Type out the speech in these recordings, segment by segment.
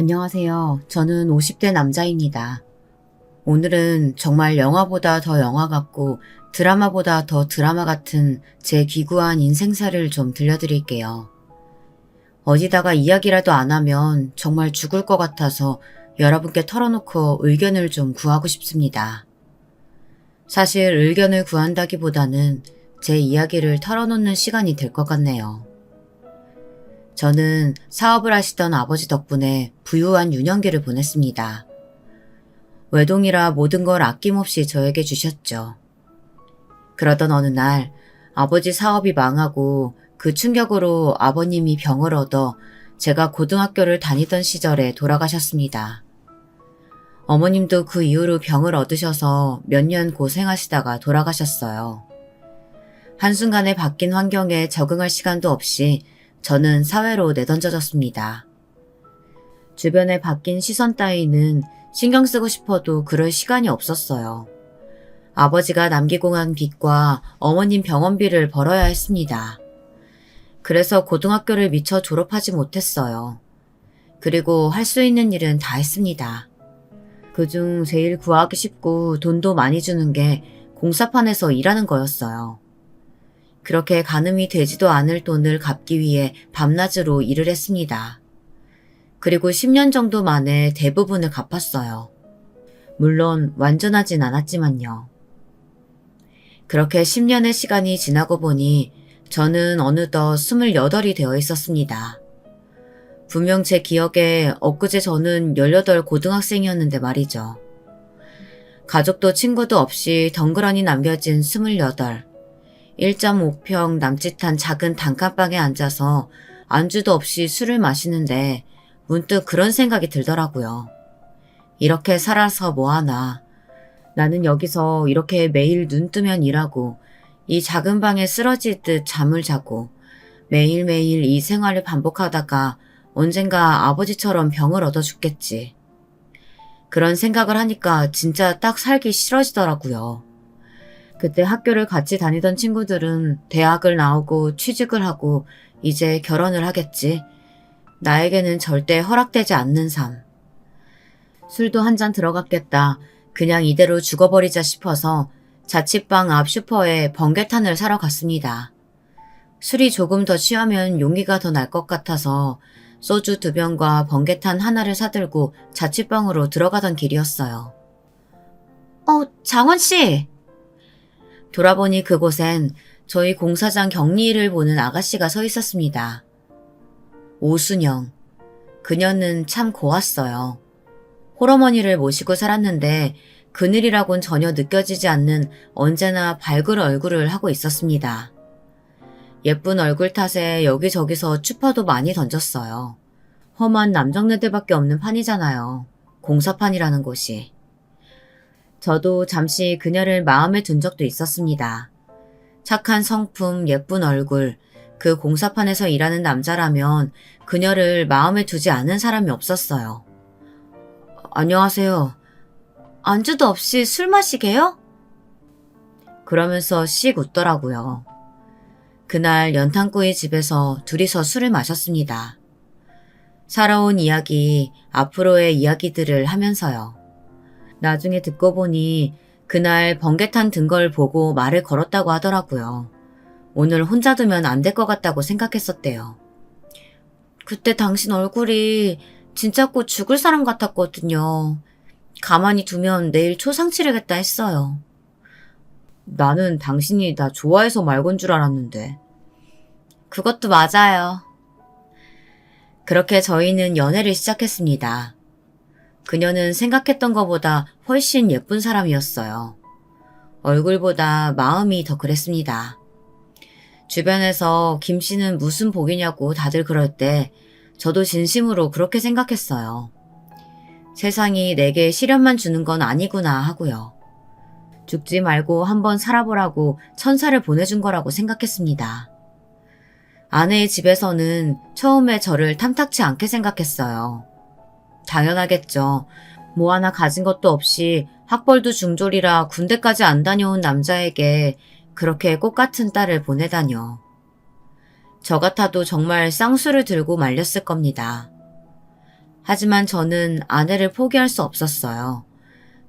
안녕하세요. 저는 50대 남자입니다. 오늘은 정말 영화보다 더 영화 같고 드라마보다 더 드라마 같은 제 기구한 인생사를 좀 들려드릴게요. 어디다가 이야기라도 안 하면 정말 죽을 것 같아서 여러분께 털어놓고 의견을 좀 구하고 싶습니다. 사실 의견을 구한다기보다는 제 이야기를 털어놓는 시간이 될 것 같네요. 저는 사업을 하시던 아버지 덕분에 부유한 유년기를 보냈습니다. 외동이라 모든 걸 아낌없이 저에게 주셨죠. 그러던 어느 날 아버지 사업이 망하고 그 충격으로 아버님이 병을 얻어 제가 고등학교를 다니던 시절에 돌아가셨습니다. 어머님도 그 이후로 병을 얻으셔서 몇 년 고생하시다가 돌아가셨어요. 한순간에 바뀐 환경에 적응할 시간도 없이 저는 사회로 내던져졌습니다. 주변에 바뀐 시선 따위는 신경 쓰고 싶어도 그럴 시간이 없었어요. 아버지가 남기고 간 빚과 어머님 병원비를 벌어야 했습니다. 그래서 고등학교를 미처 졸업하지 못했어요. 그리고 할 수 있는 일은 다 했습니다. 그중 제일 구하기 쉽고 돈도 많이 주는 게 공사판에서 일하는 거였어요. 그렇게 가늠이 되지도 않을 돈을 갚기 위해 밤낮으로 일을 했습니다. 그리고 10년 정도 만에 대부분을 갚았어요. 물론 완전하진 않았지만요. 그렇게 10년의 시간이 지나고 보니 저는 어느덧 28이 되어 있었습니다. 분명 제 기억에 엊그제 저는 18 고등학생이었는데 말이죠. 가족도 친구도 없이 덩그러니 남겨진 28. 1.5평 남짓한 작은 단칸방에 앉아서 안주도 없이 술을 마시는데 문득 그런 생각이 들더라고요. 이렇게 살아서 뭐하나. 나는 여기서 이렇게 매일 눈 뜨면 일하고 이 작은 방에 쓰러지듯 잠을 자고 매일매일 이 생활을 반복하다가 언젠가 아버지처럼 병을 얻어 죽겠지. 그런 생각을 하니까 진짜 딱 살기 싫어지더라고요. 그때 학교를 같이 다니던 친구들은 대학을 나오고 취직을 하고 이제 결혼을 하겠지. 나에게는 절대 허락되지 않는 삶. 술도 한 잔 들어갔겠다. 그냥 이대로 죽어버리자 싶어서 자취방 앞 슈퍼에 번개탄을 사러 갔습니다. 술이 조금 더 취하면 용기가 더 날 것 같아서 소주 2병과 번개탄 하나를 사들고 자취방으로 들어가던 길이었어요. 장원씨! 돌아보니 그곳엔 저희 공사장 격리일을 보는 아가씨가 서 있었습니다. 오순영. 그녀는 참 고왔어요. 홀어머니를 모시고 살았는데 그늘이라곤 전혀 느껴지지 않는 언제나 밝은 얼굴을 하고 있었습니다. 예쁜 얼굴 탓에 여기저기서 추파도 많이 던졌어요. 험한 남정네들밖에 없는 판이잖아요. 공사판이라는 곳이. 저도 잠시 그녀를 마음에 둔 적도 있었습니다. 착한 성품, 예쁜 얼굴, 그 공사판에서 일하는 남자라면 그녀를 마음에 두지 않은 사람이 없었어요. 안녕하세요. 안주도 없이 술 마시게요? 그러면서 씩 웃더라고요. 그날 연탄구이 집에서 둘이서 술을 마셨습니다. 살아온 이야기, 앞으로의 이야기들을 하면서요. 나중에 듣고 보니 그날 번개탄 든 걸 보고 말을 걸었다고 하더라고요. 오늘 혼자 두면 안 될 것 같다고 생각했었대요. 그때 당신 얼굴이 진짜 곧 죽을 사람 같았거든요. 가만히 두면 내일 초상 치르겠다 했어요. 나는 당신이 나 좋아해서 말건 줄 알았는데. 그것도 맞아요. 그렇게 저희는 연애를 시작했습니다. 그녀는 생각했던 것보다 훨씬 예쁜 사람이었어요. 얼굴보다 마음이 더 그랬습니다. 주변에서 김 씨는 무슨 복이냐고 다들 그럴 때 저도 진심으로 그렇게 생각했어요. 세상이 내게 시련만 주는 건 아니구나 하고요. 죽지 말고 한번 살아보라고 천사를 보내준 거라고 생각했습니다. 아내의 집에서는 처음에 저를 탐탁치 않게 생각했어요. 당연하겠죠. 뭐 하나 가진 것도 없이 학벌도 중졸이라 군대까지 안 다녀온 남자에게 그렇게 꽃 같은 딸을 보내다뇨. 저 같아도 정말 쌍수를 들고 말렸을 겁니다. 하지만 저는 아내를 포기할 수 없었어요.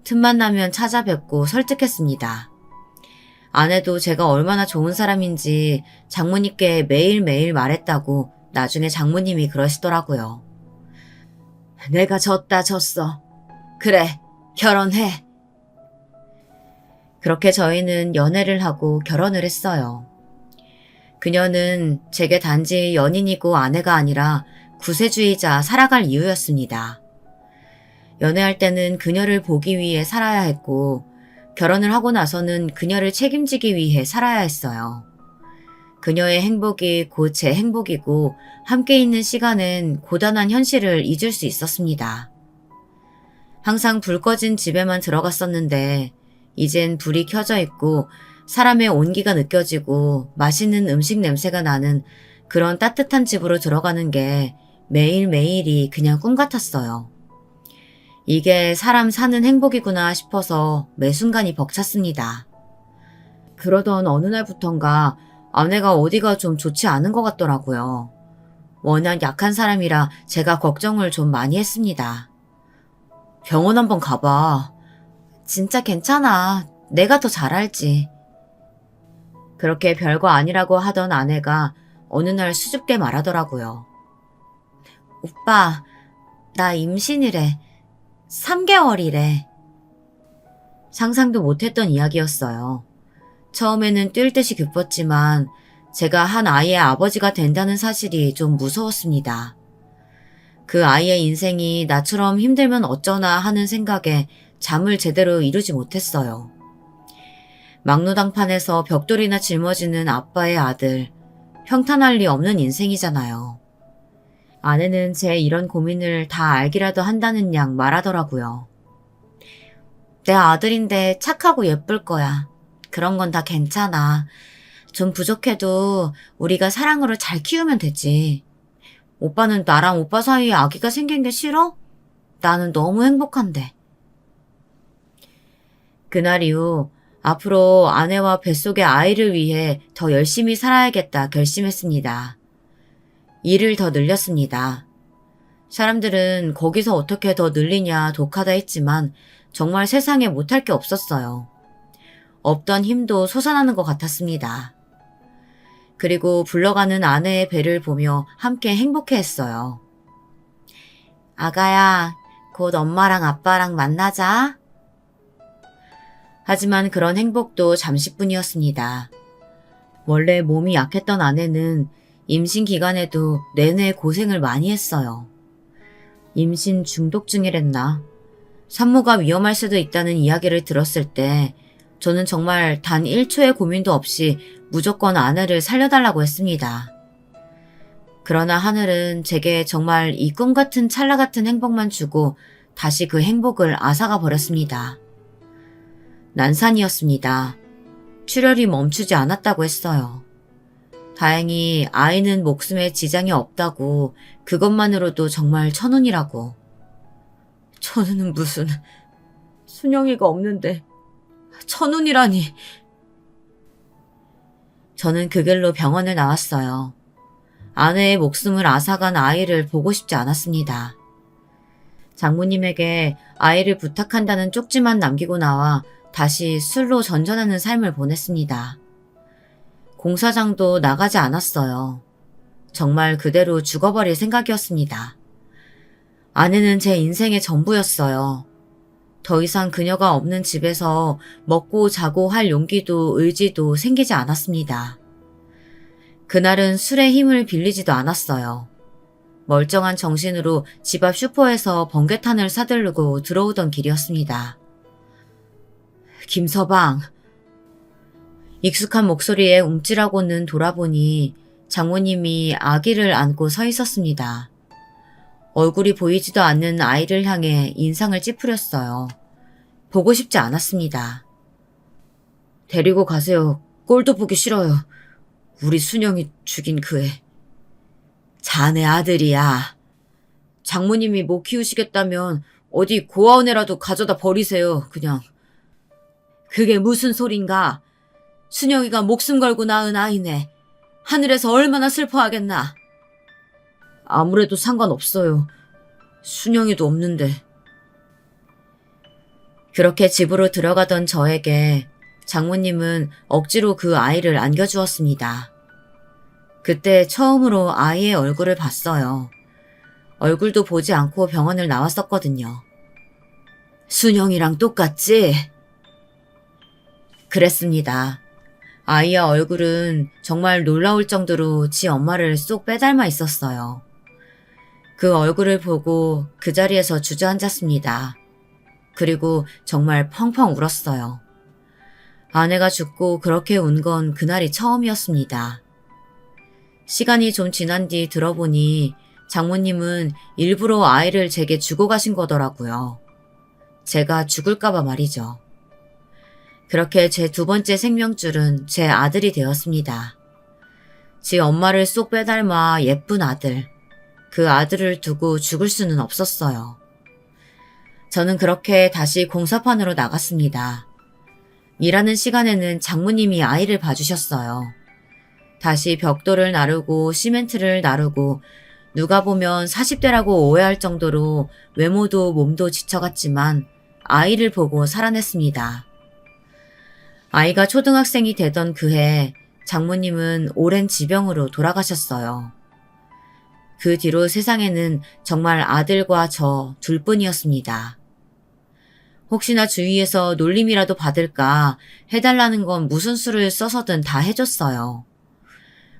틈만 나면 찾아뵙고 설득했습니다. 아내도 제가 얼마나 좋은 사람인지 장모님께 매일매일 말했다고 나중에 장모님이 그러시더라고요. 내가 졌어. 그래, 결혼해. 그렇게 저희는 연애를 하고 결혼을 했어요. 그녀는 제게 단지 연인이고 아내가 아니라 구세주이자 살아갈 이유였습니다. 연애할 때는 그녀를 보기 위해 살아야 했고, 결혼을 하고 나서는 그녀를 책임지기 위해 살아야 했어요. 그녀의 행복이 곧 제 행복이고, 함께 있는 시간은 고단한 현실을 잊을 수 있었습니다. 항상 불 꺼진 집에만 들어갔었는데, 이젠 불이 켜져 있고, 사람의 온기가 느껴지고 맛있는 음식 냄새가 나는 그런 따뜻한 집으로 들어가는 게 매일매일이 그냥 꿈 같았어요. 이게 사람 사는 행복이구나 싶어서 매 순간이 벅찼습니다. 그러던 어느 날부턴가 아내가 어디가 좀 좋지 않은 것 같더라고요. 워낙 약한 사람이라 제가 걱정을 좀 많이 했습니다. 병원 한번 가봐. 진짜 괜찮아. 내가 더 잘 알지. 그렇게 별거 아니라고 하던 아내가 어느 날 수줍게 말하더라고요. 오빠, 나 임신이래. 3개월이래. 상상도 못했던 이야기였어요. 처음에는 뛸 듯이 기뻤지만 제가 한 아이의 아버지가 된다는 사실이 좀 무서웠습니다. 그 아이의 인생이 나처럼 힘들면 어쩌나 하는 생각에 잠을 제대로 이루지 못했어요. 막노당판에서 벽돌이나 짊어지는 아빠의 아들, 평탄할 리 없는 인생이잖아요. 아내는 제 이런 고민을 다 알기라도 한다는 양 말하더라고요. 내 아들인데 착하고 예쁠 거야. 그런 건 다 괜찮아. 좀 부족해도 우리가 사랑으로 잘 키우면 되지. 오빠는 나랑 오빠 사이에 아기가 생긴 게 싫어? 나는 너무 행복한데. 그날 이후 앞으로 아내와 뱃속의 아이를 위해 더 열심히 살아야겠다 결심했습니다. 일을 더 늘렸습니다. 사람들은 거기서 어떻게 더 늘리냐 독하다 했지만 정말 세상에 못할 게 없었어요. 없던 힘도 솟아나는 것 같았습니다. 그리고 불러가는 아내의 배를 보며 함께 행복해했어요. 아가야, 곧 엄마랑 아빠랑 만나자. 하지만 그런 행복도 잠시뿐이었습니다. 원래 몸이 약했던 아내는 임신 기간에도 내내 고생을 많이 했어요. 임신 중독증이랬나? 산모가 위험할 수도 있다는 이야기를 들었을 때 저는 정말 단 1초의 고민도 없이 무조건 아내를 살려달라고 했습니다. 그러나 하늘은 제게 정말 이 꿈 같은 찰나 같은 행복만 주고 다시 그 행복을 앗아가 버렸습니다. 난산이었습니다. 출혈이 멈추지 않았다고 했어요. 다행히 아이는 목숨에 지장이 없다고 그것만으로도 정말 천운이라고. 천운은 무슨 순영이가 없는데 천운이라니. 저는 그 길로 병원을 나왔어요. 아내의 목숨을 앗아간 아이를 보고 싶지 않았습니다. 장모님에게 아이를 부탁한다는 쪽지만 남기고 나와 다시 술로 전전하는 삶을 보냈습니다. 공사장도 나가지 않았어요. 정말 그대로 죽어버릴 생각이었습니다. 아내는 제 인생의 전부였어요. 더 이상 그녀가 없는 집에서 먹고 자고 할 용기도 의지도 생기지 않았습니다. 그날은 술의 힘을 빌리지도 않았어요. 멀쩡한 정신으로 집 앞 슈퍼에서 번개탄을 사들르고 들어오던 길이었습니다. 김서방. 익숙한 목소리에 움찔하고는 돌아보니 장모님이 아기를 안고 서 있었습니다. 얼굴이 보이지도 않는 아이를 향해 인상을 찌푸렸어요. 보고 싶지 않았습니다. 데리고 가세요. 꼴도 보기 싫어요. 우리 순영이 죽인 그 애. 자네 아들이야. 장모님이 못 키우시겠다면 어디 고아원에라도 가져다 버리세요. 그냥. 그게 무슨 소린가. 순영이가 목숨 걸고 낳은 아이네. 하늘에서 얼마나 슬퍼하겠나. 아무래도 상관없어요. 순영이도 없는데. 그렇게 집으로 들어가던 저에게 장모님은 억지로 그 아이를 안겨주었습니다. 그때 처음으로 아이의 얼굴을 봤어요. 얼굴도 보지 않고 병원을 나왔었거든요. 순영이랑 똑같지? 그랬습니다. 아이의 얼굴은 정말 놀라울 정도로 지 엄마를 쏙 빼닮아 있었어요. 그 얼굴을 보고 그 자리에서 주저앉았습니다. 그리고 정말 펑펑 울었어요. 아내가 죽고 그렇게 운 건 그날이 처음이었습니다. 시간이 좀 지난 뒤 들어보니 장모님은 일부러 아이를 제게 주고 가신 거더라고요. 제가 죽을까봐 말이죠. 그렇게 제 두 번째 생명줄은 제 아들이 되었습니다. 지 엄마를 쏙 빼닮아 예쁜 아들. 그 아들을 두고 죽을 수는 없었어요. 저는 그렇게 다시 공사판으로 나갔습니다. 일하는 시간에는 장모님이 아이를 봐주셨어요. 다시 벽돌을 나르고 시멘트를 나르고 누가 보면 40대라고 오해할 정도로 외모도 몸도 지쳐갔지만 아이를 보고 살아냈습니다. 아이가 초등학생이 되던 그해 장모님은 오랜 지병으로 돌아가셨어요. 그 뒤로 세상에는 정말 아들과 저 둘뿐이었습니다. 혹시나 주위에서 놀림이라도 받을까 해달라는 건 무슨 수를 써서든 다 해줬어요.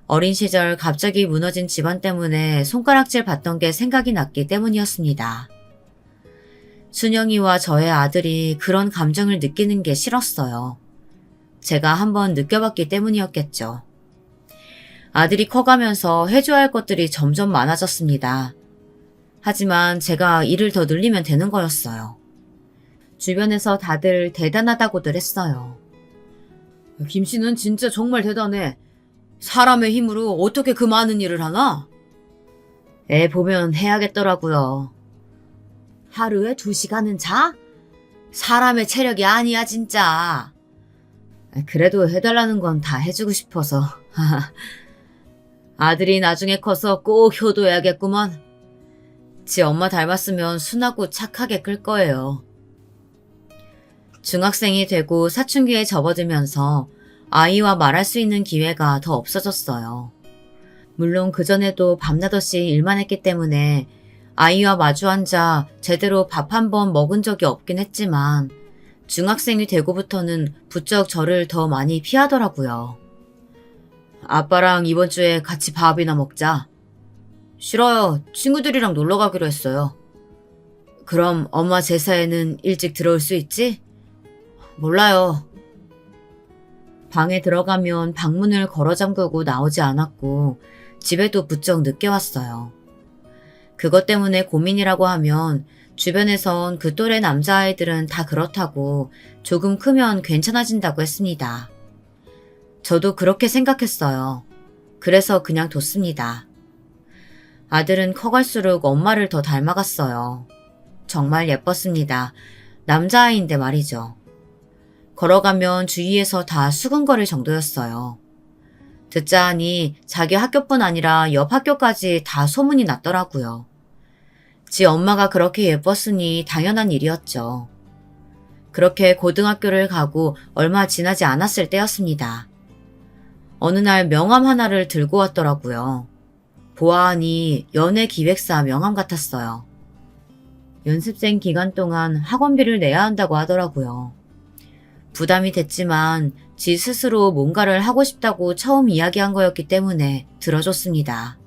어린 시절 갑자기 무너진 집안 때문에 손가락질 받던 게 생각이 났기 때문이었습니다. 순영이와 저의 아들이 그런 감정을 느끼는 게 싫었어요. 제가 한번 느껴봤기 때문이었겠죠. 아들이 커가면서 해줘야 할 것들이 점점 많아졌습니다. 하지만 제가 일을 더 늘리면 되는 거였어요. 주변에서 다들 대단하다고들 했어요. 김씨는 진짜 정말 대단해. 사람의 힘으로 어떻게 그 많은 일을 하나? 애 보면 해야겠더라고요. 하루에 2시간은 자? 사람의 체력이 아니야 진짜. 그래도 해달라는 건 다 해주고 싶어서. 아들이 나중에 커서 꼭 효도해야겠구먼. 지 엄마 닮았으면 순하고 착하게 클 거예요. 중학생이 되고 사춘기에 접어들면서 아이와 말할 수 있는 기회가 더 없어졌어요. 물론 그전에도 밤낮없이 일만 했기 때문에 아이와 마주 앉아 제대로 밥 한 번 먹은 적이 없긴 했지만 중학생이 되고부터는 부쩍 저를 더 많이 피하더라고요. 아빠랑 이번 주에 같이 밥이나 먹자. 싫어요. 친구들이랑 놀러 가기로 했어요. 그럼 엄마 제사에는 일찍 들어올 수 있지? 몰라요. 방에 들어가면 방문을 걸어 잠그고 나오지 않았고 집에도 부쩍 늦게 왔어요. 그것 때문에 고민이라고 하면 주변에선 그 또래 남자아이들은 다 그렇다고 조금 크면 괜찮아진다고 했습니다. 저도 그렇게 생각했어요. 그래서 그냥 뒀습니다. 아들은 커갈수록 엄마를 더 닮아갔어요. 정말 예뻤습니다. 남자아이인데 말이죠. 걸어가면 주위에서 다 수근거릴 정도였어요. 듣자 하니 자기 학교뿐 아니라 옆 학교까지 다 소문이 났더라고요. 지 엄마가 그렇게 예뻤으니 당연한 일이었죠. 그렇게 고등학교를 가고 얼마 지나지 않았을 때였습니다. 어느 날 명함 하나를 들고 왔더라고요. 보아하니 연예기획사 명함 같았어요. 연습생 기간 동안 학원비를 내야 한다고 하더라고요. 부담이 됐지만 지 스스로 뭔가를 하고 싶다고 처음 이야기한 거였기 때문에 들어줬습니다.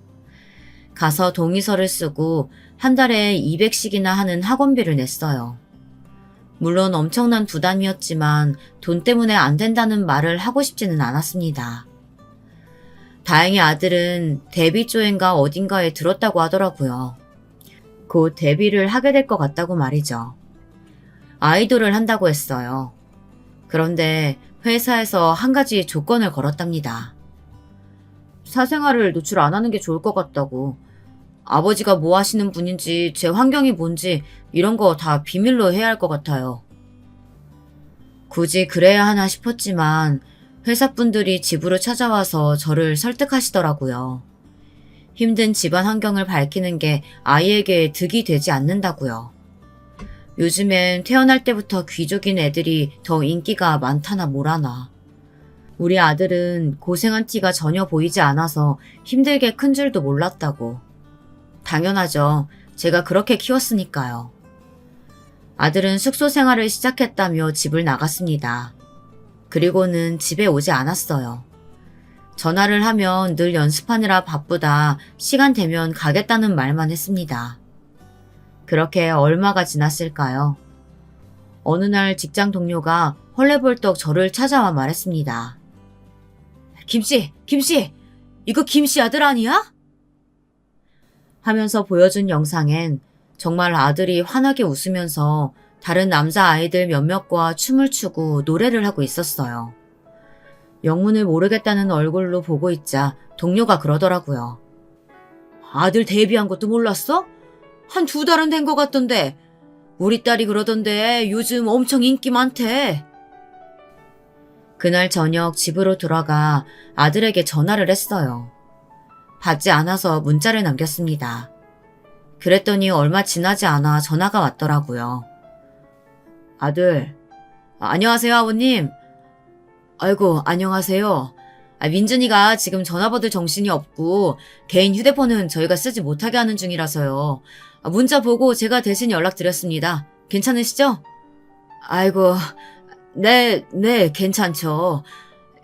가서 동의서를 쓰고 한 달에 200씩이나 하는 학원비를 냈어요. 물론 엄청난 부담이었지만 돈 때문에 안 된다는 말을 하고 싶지는 않았습니다. 다행히 아들은 데뷔 조인가 어딘가에 들었다고 하더라고요. 곧 데뷔를 하게 될 것 같다고 말이죠. 아이돌을 한다고 했어요. 그런데 회사에서 한 가지 조건을 걸었답니다. 사생활을 노출 안 하는 게 좋을 것 같다고. 아버지가 뭐 하시는 분인지 제 환경이 뭔지 이런 거 다 비밀로 해야 할 것 같아요. 굳이 그래야 하나 싶었지만 회사분들이 집으로 찾아와서 저를 설득하시더라고요. 힘든 집안 환경을 밝히는 게 아이에게 득이 되지 않는다고요. 요즘엔 태어날 때부터 귀족인 애들이 더 인기가 많다나 뭐라나. 우리 아들은 고생한 티가 전혀 보이지 않아서 힘들게 큰 줄도 몰랐다고. 당연하죠. 제가 그렇게 키웠으니까요. 아들은 숙소 생활을 시작했다며 집을 나갔습니다. 그리고는 집에 오지 않았어요. 전화를 하면 늘 연습하느라 바쁘다, 시간 되면 가겠다는 말만 했습니다. 그렇게 얼마가 지났을까요? 어느 날 직장 동료가 헐레벌떡 저를 찾아와 말했습니다. 김씨! 이거 김씨 아들 아니야? 하면서 보여준 영상엔 정말 아들이 환하게 웃으면서 다른 남자 아이들 몇몇과 춤을 추고 노래를 하고 있었어요. 영문을 모르겠다는 얼굴로 보고 있자 동료가 그러더라고요. 아들 데뷔한 것도 몰랐어? 한 2달은 된 것 같던데. 우리 딸이 그러던데 요즘 엄청 인기 많대. 그날 저녁 집으로 돌아가 아들에게 전화를 했어요. 받지 않아서 문자를 남겼습니다. 그랬더니 얼마 지나지 않아 전화가 왔더라고요. 아들, 안녕하세요 아버님. 아이고 안녕하세요. 민준이가 지금 전화 받을 정신이 없고 개인 휴대폰은 저희가 쓰지 못하게 하는 중이라서요. 문자 보고 제가 대신 연락드렸습니다. 괜찮으시죠? 아이고, 네, 괜찮죠.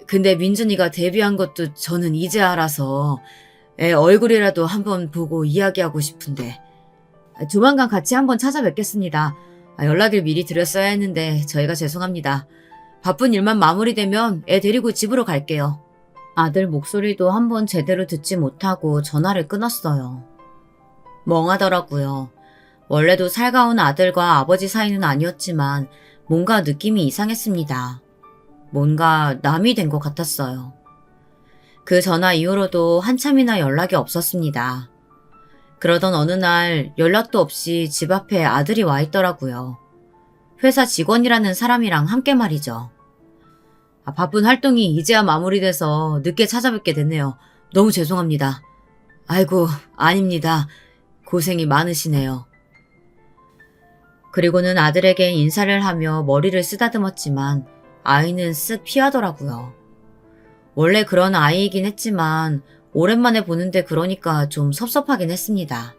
근데 민준이가 데뷔한 것도 저는 이제 알아서 애 얼굴이라도 한번 보고 이야기하고 싶은데 조만간 같이 한번 찾아뵙겠습니다. 연락을 미리 드렸어야 했는데 저희가 죄송합니다. 바쁜 일만 마무리되면 애 데리고 집으로 갈게요. 아들 목소리도 한번 제대로 듣지 못하고 전화를 끊었어요. 멍하더라고요. 원래도 살가운 아들과 아버지 사이는 아니었지만 뭔가 느낌이 이상했습니다. 뭔가 남이 된 것 같았어요. 그 전화 이후로도 한참이나 연락이 없었습니다. 그러던 어느 날 연락도 없이 집 앞에 아들이 와 있더라고요. 회사 직원이라는 사람이랑 함께 말이죠. 바쁜 활동이 이제야 마무리돼서 늦게 찾아뵙게 됐네요. 너무 죄송합니다. 아이고, 아닙니다. 고생이 많으시네요. 그리고는 아들에게 인사를 하며 머리를 쓰다듬었지만 아이는 쓱 피하더라고요. 원래 그런 아이이긴 했지만 오랜만에 보는데 그러니까 좀 섭섭하긴 했습니다.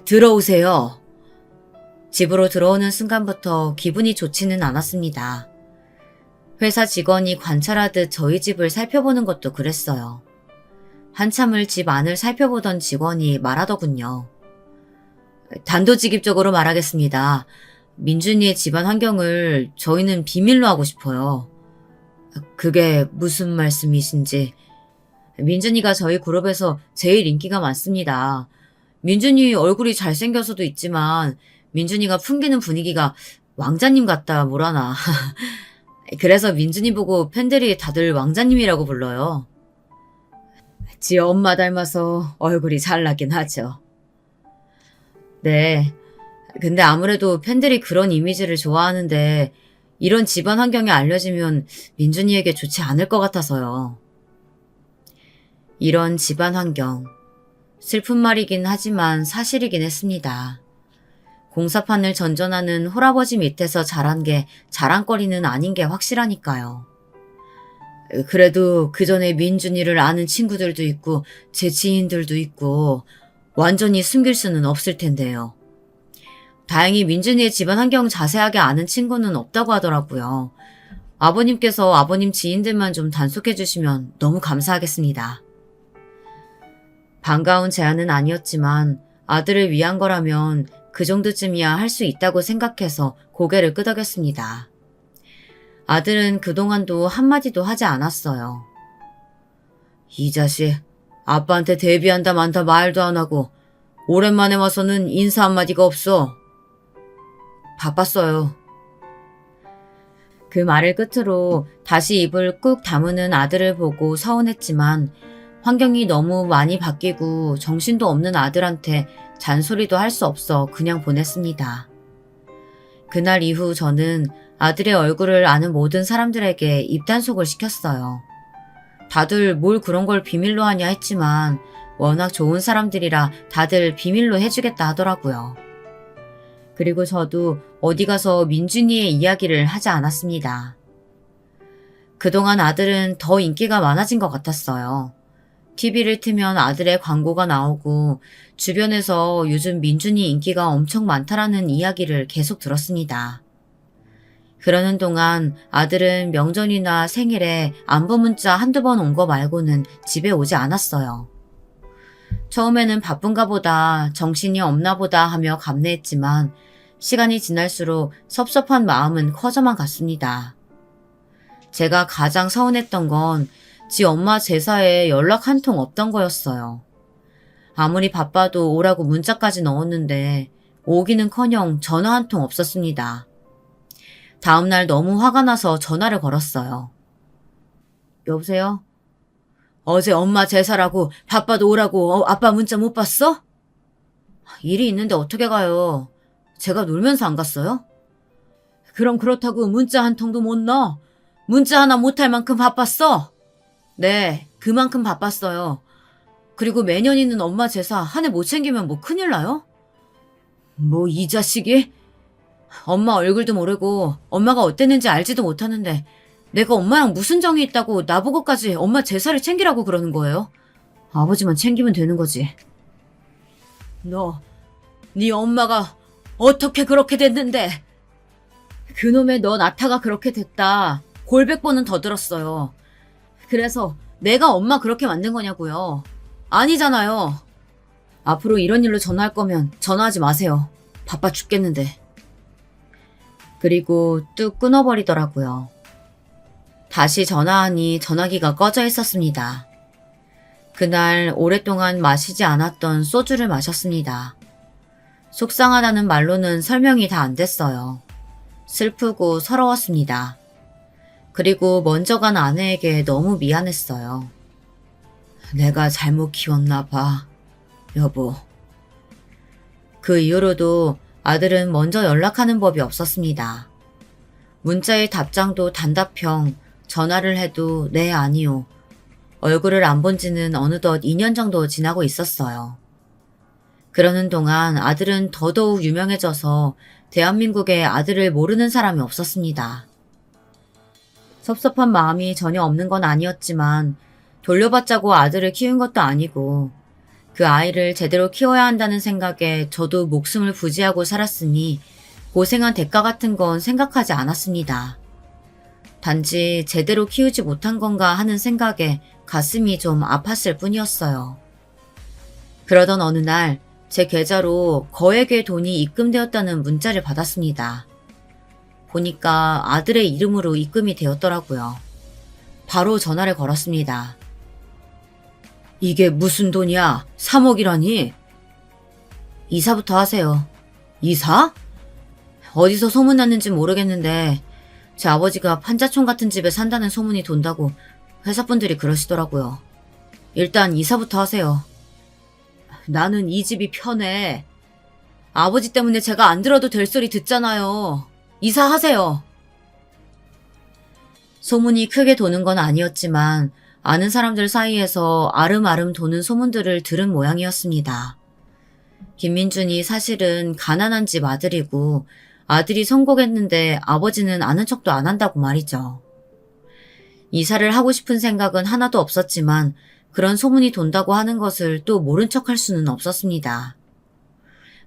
들어오세요. 집으로 들어오는 순간부터 기분이 좋지는 않았습니다. 회사 직원이 관찰하듯 저희 집을 살펴보는 것도 그랬어요. 한참을 집 안을 살펴보던 직원이 말하더군요. 단도직입적으로 말하겠습니다. 민준이의 집안 환경을 저희는 비밀로 하고 싶어요. 그게 무슨 말씀이신지. 민준이가 저희 그룹에서 제일 인기가 많습니다. 민준이 얼굴이 잘생겨서도 있지만 민준이가 풍기는 분위기가 왕자님 같다 뭐라나. 그래서 민준이 보고 팬들이 다들 왕자님이라고 불러요. 지 엄마 닮아서 얼굴이 잘나긴 하죠. 네. 근데 아무래도 팬들이 그런 이미지를 좋아하는데 이런 집안 환경이 알려지면 민준이에게 좋지 않을 것 같아서요. 이런 집안 환경. 슬픈 말이긴 하지만 사실이긴 했습니다. 공사판을 전전하는 홀아버지 밑에서 자란 게 자랑거리는 아닌 게 확실하니까요. 그래도 그 전에 민준이를 아는 친구들도 있고 제 지인들도 있고 완전히 숨길 수는 없을 텐데요. 다행히 민준이의 집안 환경 자세하게 아는 친구는 없다고 하더라고요. 아버님께서 아버님 지인들만 좀 단속해 주시면 너무 감사하겠습니다. 반가운 제안은 아니었지만 아들을 위한 거라면 그 정도쯤이야 할 수 있다고 생각해서 고개를 끄덕였습니다. 아들은 그동안도 한마디도 하지 않았어요. 이 자식, 아빠한테 데뷔한다 많다 말도 안 하고 오랜만에 와서는 인사 한마디가 없어. 바빴어요. 그 말을 끝으로 다시 입을 꾹 다무는 아들을 보고 서운했지만 환경이 너무 많이 바뀌고 정신도 없는 아들한테 잔소리도 할 수 없어 그냥 보냈습니다. 그날 이후 저는 아들의 얼굴을 아는 모든 사람들에게 입단속을 시켰어요. 다들 뭘 그런 걸 비밀로 하냐 했지만 워낙 좋은 사람들이라 다들 비밀로 해주겠다 하더라고요. 그리고 저도 어디 가서 민준이의 이야기를 하지 않았습니다. 그동안 아들은 더 인기가 많아진 것 같았어요. TV를 틀면 아들의 광고가 나오고 주변에서 요즘 민준이 인기가 엄청 많다라는 이야기를 계속 들었습니다. 그러는 동안 아들은 명절이나 생일에 안부 문자 한두 번 온 거 말고는 집에 오지 않았어요. 처음에는 바쁜가 보다, 정신이 없나 보다 하며 감내했지만 시간이 지날수록 섭섭한 마음은 커져만 갔습니다. 제가 가장 서운했던 건 지 엄마 제사에 연락 한 통 없던 거였어요. 아무리 바빠도 오라고 문자까지 넣었는데 오기는커녕 전화 한 통 없었습니다. 다음날 너무 화가 나서 전화를 걸었어요. 여보세요? 어제 엄마 제사라고 바빠도 오라고 아빠 문자 못 봤어? 일이 있는데 어떻게 가요? 제가 놀면서 안 갔어요? 그럼 그렇다고 문자 한 통도 못 넣어? 문자 하나 못할 만큼 바빴어? 네, 그만큼 바빴어요. 그리고 매년 있는 엄마 제사 한 해 못 챙기면 뭐 큰일 나요? 뭐 이 자식이? 엄마 얼굴도 모르고 엄마가 어땠는지 알지도 못하는데 내가 엄마랑 무슨 정이 있다고 나보고까지 엄마 제사를 챙기라고 그러는 거예요? 아버지만 챙기면 되는 거지. 네 엄마가 어떻게 그렇게 됐는데? 그놈의 너 나타가 그렇게 됐다. 골백 번은 더 들었어요. 그래서 내가 엄마 그렇게 만든 거냐고요. 아니잖아요. 앞으로 이런 일로 전화할 거면 전화하지 마세요. 바빠 죽겠는데. 그리고 뚝 끊어버리더라고요. 다시 전화하니 전화기가 꺼져 있었습니다. 그날 오랫동안 마시지 않았던 소주를 마셨습니다. 속상하다는 말로는 설명이 다 안 됐어요. 슬프고 서러웠습니다. 그리고 먼저 간 아내에게 너무 미안했어요. 내가 잘못 키웠나 봐, 여보. 그 이후로도 아들은 먼저 연락하는 법이 없었습니다. 문자의 답장도 단답형, 전화를 해도 네, 아니요. 얼굴을 안 본 지는 어느덧 2년 정도 지나고 있었어요. 그러는 동안 아들은 더더욱 유명해져서 대한민국에 아들을 모르는 사람이 없었습니다. 섭섭한 마음이 전혀 없는 건 아니었지만 돌려받자고 아들을 키운 것도 아니고 그 아이를 제대로 키워야 한다는 생각에 저도 목숨을 부지하고 살았으니 고생한 대가 같은 건 생각하지 않았습니다. 단지 제대로 키우지 못한 건가 하는 생각에 가슴이 좀 아팠을 뿐이었어요. 그러던 어느 날 제 계좌로 거액의 돈이 입금되었다는 문자를 받았습니다. 보니까 아들의 이름으로 입금이 되었더라고요. 바로 전화를 걸었습니다. 이게 무슨 돈이야? 3억이라니? 이사부터 하세요. 이사? 어디서 소문났는지 모르겠는데 제 아버지가 판자촌 같은 집에 산다는 소문이 돈다고 회사분들이 그러시더라고요. 일단 이사부터 하세요. 나는 이 집이 편해. 아버지 때문에 제가 안 들어도 될 소리 듣잖아요. 이사하세요. 소문이 크게 도는 건 아니었지만 아는 사람들 사이에서 아름아름 도는 소문들을 들은 모양이었습니다. 김민준이 사실은 가난한 집 아들이고 아들이 성공했는데 아버지는 아는 척도 안 한다고 말이죠. 이사를 하고 싶은 생각은 하나도 없었지만 그런 소문이 돈다고 하는 것을 또 모른 척할 수는 없었습니다.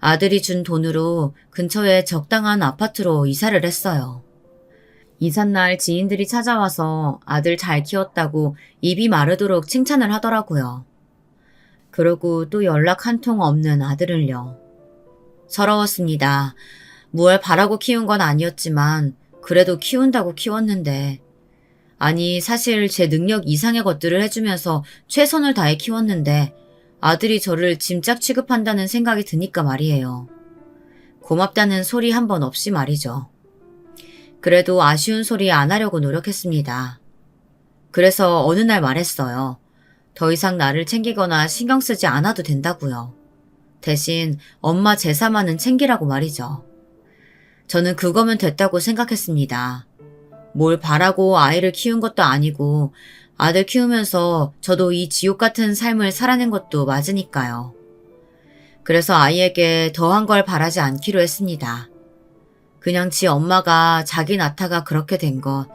아들이 준 돈으로 근처에 적당한 아파트로 이사를 했어요. 이삿날 지인들이 찾아와서 아들 잘 키웠다고 입이 마르도록 칭찬을 하더라고요. 그러고 또 연락 한 통 없는 아들을요. 서러웠습니다. 무얼 바라고 키운 건 아니었지만 그래도 키운다고 키웠는데 아니 사실 제 능력 이상의 것들을 해주면서 최선을 다해 키웠는데 아들이 저를 짐짝 취급한다는 생각이 드니까 말이에요. 고맙다는 소리 한 번 없이 말이죠. 그래도 아쉬운 소리 안 하려고 노력했습니다. 그래서 어느 날 말했어요. 더 이상 나를 챙기거나 신경 쓰지 않아도 된다고요. 대신 엄마 제사만은 챙기라고 말이죠. 저는 그거면 됐다고 생각했습니다. 뭘 바라고 아이를 키운 것도 아니고 아들 키우면서 저도 이 지옥 같은 삶을 살아낸 것도 맞으니까요. 그래서 아이에게 더한 걸 바라지 않기로 했습니다. 그냥 지 엄마가 자기 낳다가 그렇게 된 것,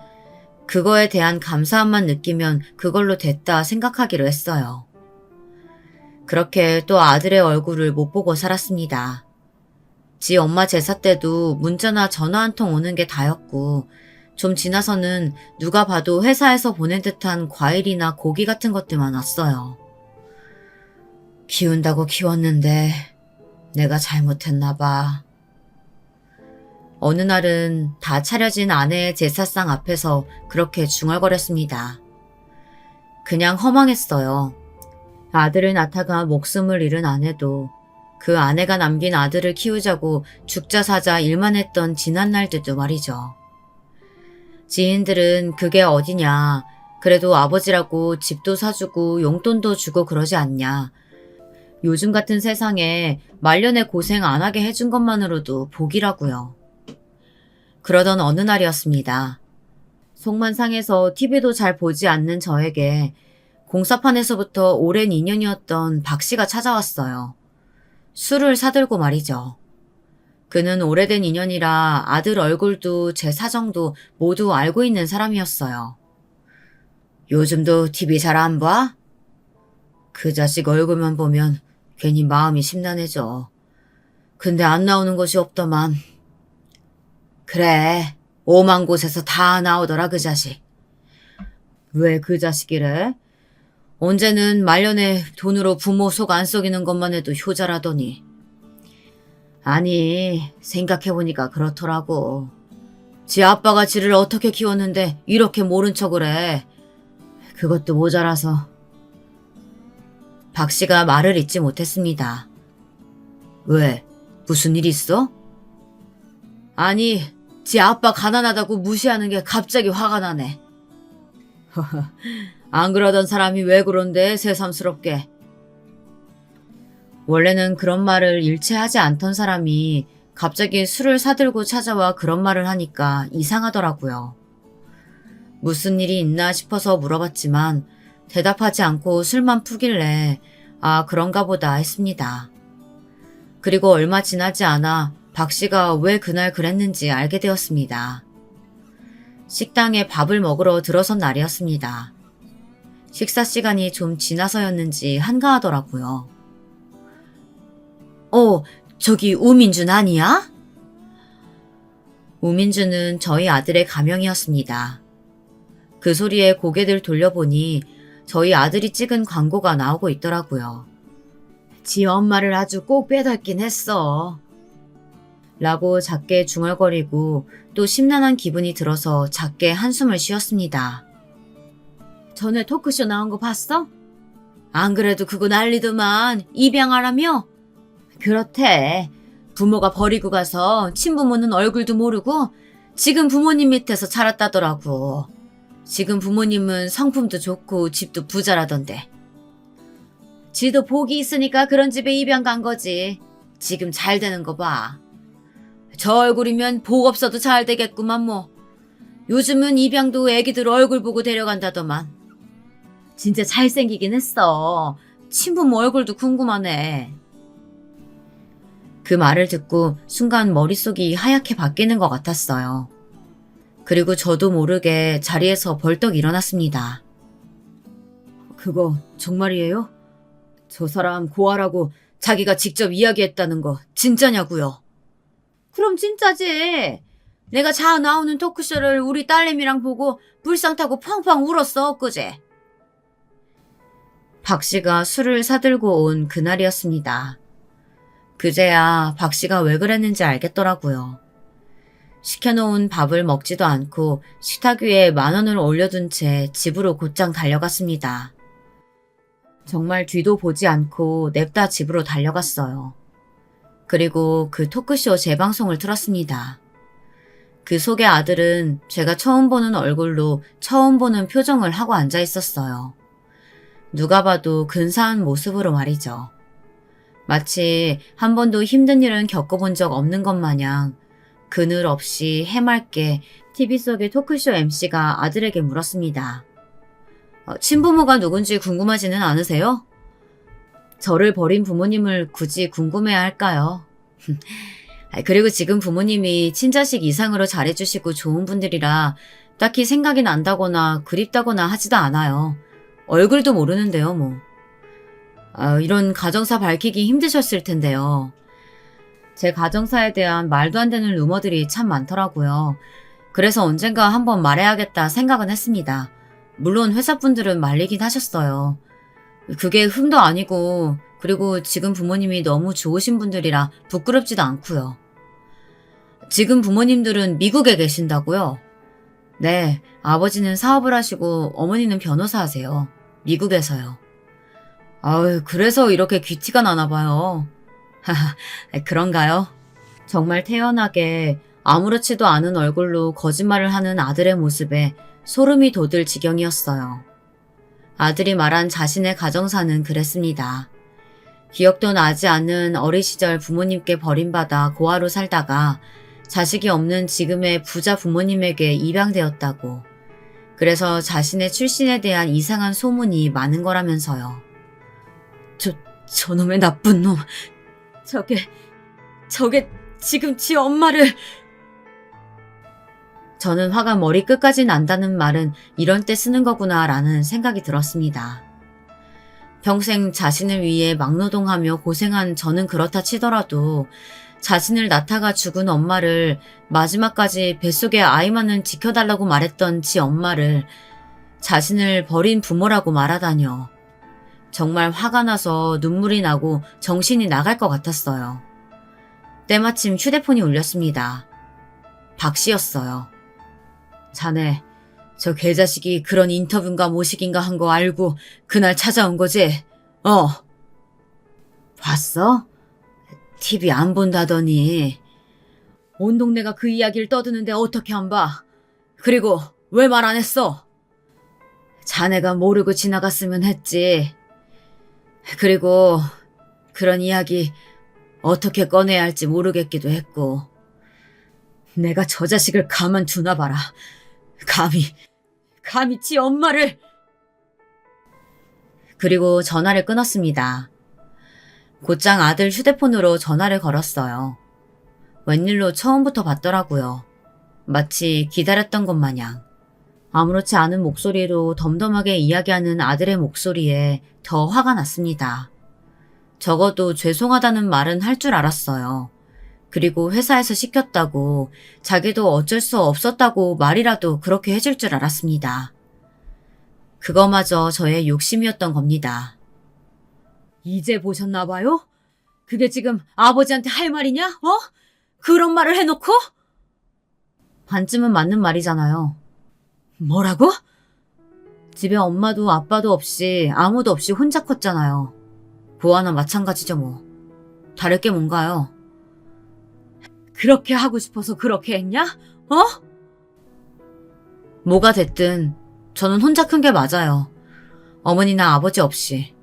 그거에 대한 감사함만 느끼면 그걸로 됐다 생각하기로 했어요. 그렇게 또 아들의 얼굴을 못 보고 살았습니다. 지 엄마 제사 때도 문자나 전화 한 통 오는 게 다였고, 좀 지나서는 누가 봐도 회사에서 보낸 듯한 과일이나 고기 같은 것들만 왔어요. 키운다고 키웠는데 내가 잘못했나 봐. 어느 날은 다 차려진 아내의 제사상 앞에서 그렇게 중얼거렸습니다. 그냥 허망했어요. 아들을 낳다가 목숨을 잃은 아내도 그 아내가 남긴 아들을 키우자고 죽자 사자 일만 했던 지난 날들도 말이죠. 지인들은 그게 어디냐, 그래도 아버지라고 집도 사주고 용돈도 주고 그러지 않냐. 요즘 같은 세상에 말년에 고생 안 하게 해준 것만으로도 복이라고요. 그러던 어느 날이었습니다. 속만 상해서 TV도 잘 보지 않는 저에게 공사판에서부터 오랜 인연이었던 박 씨가 찾아왔어요. 술을 사들고 말이죠. 그는 오래된 인연이라 아들 얼굴도 제 사정도 모두 알고 있는 사람이었어요. 요즘도 TV 잘 안 봐? 그 자식 얼굴만 보면 괜히 마음이 심란해져. 근데 안 나오는 곳이 없더만. 그래, 오만 곳에서 다 나오더라 그 자식. 왜 그 자식이래? 언제는 말년에 돈으로 부모 속 안 썩이는 것만 해도 효자라더니. 아니, 생각해보니까 그렇더라고. 지 아빠가 지를 어떻게 키웠는데 이렇게 모른 척을 해. 그것도 모자라서. 박 씨가 말을 잇지 못했습니다. 왜? 무슨 일 있어? 아니, 지 아빠 가난하다고 무시하는 게 갑자기 화가 나네. 안 그러던 사람이 왜 그런데 새삼스럽게. 원래는 그런 말을 일체 하지 않던 사람이 갑자기 술을 사들고 찾아와 그런 말을 하니까 이상하더라고요. 무슨 일이 있나 싶어서 물어봤지만 대답하지 않고 술만 푸길래 아 그런가 보다 했습니다. 그리고 얼마 지나지 않아 박 씨가 왜 그날 그랬는지 알게 되었습니다. 식당에 밥을 먹으러 들어선 날이었습니다. 식사 시간이 좀 지나서였는지 한가하더라고요. 저기 우민준 아니야? 우민준은 저희 아들의 가명이었습니다. 그 소리에 고개를 돌려보니 저희 아들이 찍은 광고가 나오고 있더라고요. 지 엄마를 아주 꼭 빼닮긴 했어. 라고 작게 중얼거리고 또 심란한 기분이 들어서 작게 한숨을 쉬었습니다. 전에 토크쇼 나온 거 봤어? 안 그래도 그거 난리더만 입양하라며? 그렇대. 부모가 버리고 가서 친부모는 얼굴도 모르고 지금 부모님 밑에서 자랐다더라고. 지금 부모님은 성품도 좋고 집도 부자라던데. 지도 복이 있으니까 그런 집에 입양 간 거지. 지금 잘 되는 거 봐. 저 얼굴이면 복 없어도 잘 되겠구만 뭐. 요즘은 입양도 애기들 얼굴 보고 데려간다더만. 진짜 잘생기긴 했어. 친부모 얼굴도 궁금하네. 그 말을 듣고 순간 머릿속이 하얗게 바뀌는 것 같았어요. 그리고 저도 모르게 자리에서 벌떡 일어났습니다. 그거 정말이에요? 저 사람 고아라고 자기가 직접 이야기했다는 거 진짜냐고요? 그럼 진짜지. 내가 자아 나오는 토크쇼를 우리 딸내미랑 보고 불상 타고 펑펑 울었어 엊그제. 박 씨가 술을 사들고 온 그날이었습니다. 그제야 박 씨가 왜 그랬는지 알겠더라고요. 시켜놓은 밥을 먹지도 않고 식탁 위에 10,000원을 올려둔 채 집으로 곧장 달려갔습니다. 정말 뒤도 보지 않고 냅다 집으로 달려갔어요. 그리고 그 토크쇼 재방송을 틀었습니다. 그 속의 아들은 제가 처음 보는 얼굴로 처음 보는 표정을 하고 앉아 있었어요. 누가 봐도 근사한 모습으로 말이죠. 마치 한 번도 힘든 일은 겪어본 적 없는 것 마냥 그늘 없이 해맑게 TV 속의 토크쇼 MC가 아들에게 물었습니다. 친부모가 누군지 궁금하지는 않으세요? 저를 버린 부모님을 굳이 궁금해야 할까요? 그리고 지금 부모님이 친자식 이상으로 잘해주시고 좋은 분들이라 딱히 생각이 난다거나 그립다거나 하지도 않아요. 얼굴도 모르는데요, 뭐. 이런 가정사 밝히기 힘드셨을 텐데요. 제 가정사에 대한 말도 안 되는 루머들이 참 많더라고요. 그래서 언젠가 한번 말해야겠다 생각은 했습니다. 물론 회사분들은 말리긴 하셨어요. 그게 흠도 아니고 그리고 지금 부모님이 너무 좋으신 분들이라 부끄럽지도 않고요. 지금 부모님들은 미국에 계신다고요? 네, 아버지는 사업을 하시고 어머니는 변호사 하세요. 미국에서요. 그래서 이렇게 귀티가 나나 봐요. 하하, 그런가요? 정말 태연하게 아무렇지도 않은 얼굴로 거짓말을 하는 아들의 모습에 소름이 돋을 지경이었어요. 아들이 말한 자신의 가정사는 그랬습니다. 기억도 나지 않는 어린 시절 부모님께 버림받아 고아로 살다가 자식이 없는 지금의 부자 부모님에게 입양되었다고. 그래서 자신의 출신에 대한 이상한 소문이 많은 거라면서요. 저놈의 나쁜 놈. 저게 지금 지 엄마를... 저는 화가 머리끝까지 난다는 말은 이런 때 쓰는 거구나 라는 생각이 들었습니다. 평생 자신을 위해 막노동하며 고생한 저는 그렇다 치더라도 자신을 낳다가 죽은 엄마를 마지막까지 뱃속에 아이만은 지켜달라고 말했던 지 엄마를 자신을 버린 부모라고 말하다뇨. 정말 화가 나서 눈물이 나고 정신이 나갈 것 같았어요. 때마침 휴대폰이 울렸습니다. 박 씨였어요. 자네, 저 개자식이 그런 인터뷰인가 모식인가 한 거 알고 그날 찾아온 거지? 봤어? TV 안 본다더니. 온 동네가 그 이야기를 떠드는데 어떻게 안 봐? 그리고 왜 말 안 했어? 자네가 모르고 지나갔으면 했지. 그리고 그런 이야기 어떻게 꺼내야 할지 모르겠기도 했고. 내가 저 자식을 가만 두나 봐라. 감히 지 엄마를... 그리고 전화를 끊었습니다. 곧장 아들 휴대폰으로 전화를 걸었어요. 웬일로 처음부터 받더라고요. 마치 기다렸던 것 마냥. 아무렇지 않은 목소리로 덤덤하게 이야기하는 아들의 목소리에 더 화가 났습니다. 적어도 죄송하다는 말은 할 줄 알았어요. 그리고 회사에서 시켰다고, 자기도 어쩔 수 없었다고 말이라도 그렇게 해줄 줄 알았습니다. 그거마저 저의 욕심이었던 겁니다. 이제 보셨나 봐요? 그게 지금 아버지한테 할 말이냐? 그런 말을 해놓고? 반쯤은 맞는 말이잖아요. 뭐라고? 집에 엄마도 아빠도 없이 아무도 없이 혼자 컸잖아요. 보아나 마찬가지죠 뭐. 다를 게 뭔가요? 그렇게 하고 싶어서 그렇게 했냐? 뭐가 됐든 저는 혼자 큰 게 맞아요. 어머니나 아버지 없이.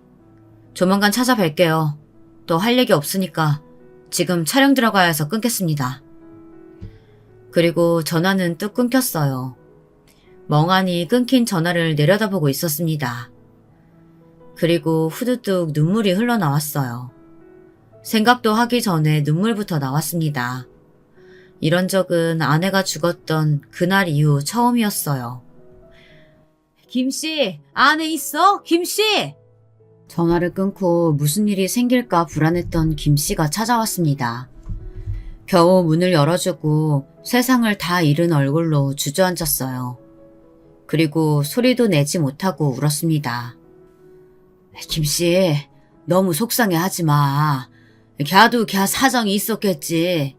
조만간 찾아뵐게요. 또 할 얘기 없으니까 지금 촬영 들어가야 해서 끊겠습니다. 그리고 전화는 뚝 끊겼어요. 멍하니 끊긴 전화를 내려다보고 있었습니다. 그리고 후두둑 눈물이 흘러나왔어요. 생각도 하기 전에 눈물부터 나왔습니다. 이런 적은 아내가 죽었던 그날 이후 처음이었어요. 김씨, 안에 있어? 김씨! 전화를 끊고 무슨 일이 생길까 불안했던 김씨가 찾아왔습니다. 겨우 문을 열어주고 세상을 다 잃은 얼굴로 주저앉았어요. 그리고 소리도 내지 못하고 울었습니다. 김씨, 너무 속상해하지 마. 걔도 걔 사정이 있었겠지.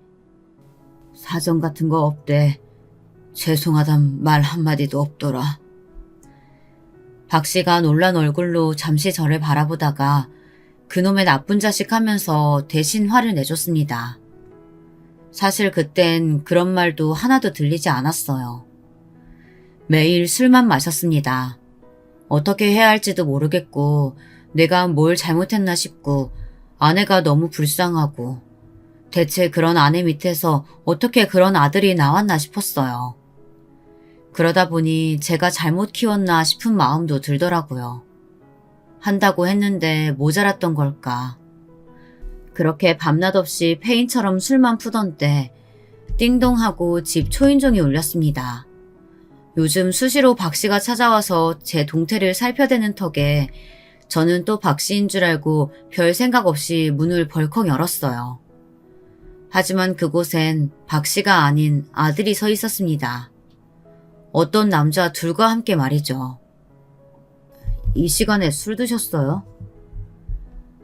사정 같은 거 없대. 죄송하단 말 한마디도 없더라. 박 씨가 놀란 얼굴로 잠시 저를 바라보다가 그놈의 나쁜 자식 하면서 대신 화를 내줬습니다. 사실 그땐 그런 말도 하나도 들리지 않았어요. 매일 술만 마셨습니다. 어떻게 해야 할지도 모르겠고 내가 뭘 잘못했나 싶고 아내가 너무 불쌍하고 대체 그런 아내 밑에서 어떻게 그런 아들이 나왔나 싶었어요. 그러다 보니 제가 잘못 키웠나 싶은 마음도 들더라고요. 한다고 했는데 모자랐던 걸까. 그렇게 밤낮 없이 페인처럼 술만 푸던 때 띵동하고 집 초인종이 울렸습니다. 요즘 수시로 박 씨가 찾아와서 제 동태를 살펴대는 턱에 저는 또 박 씨인 줄 알고 별 생각 없이 문을 벌컥 열었어요. 하지만 그곳엔 박 씨가 아닌 아들이 서 있었습니다. 어떤 남자 둘과 함께 말이죠. 이 시간에 술 드셨어요?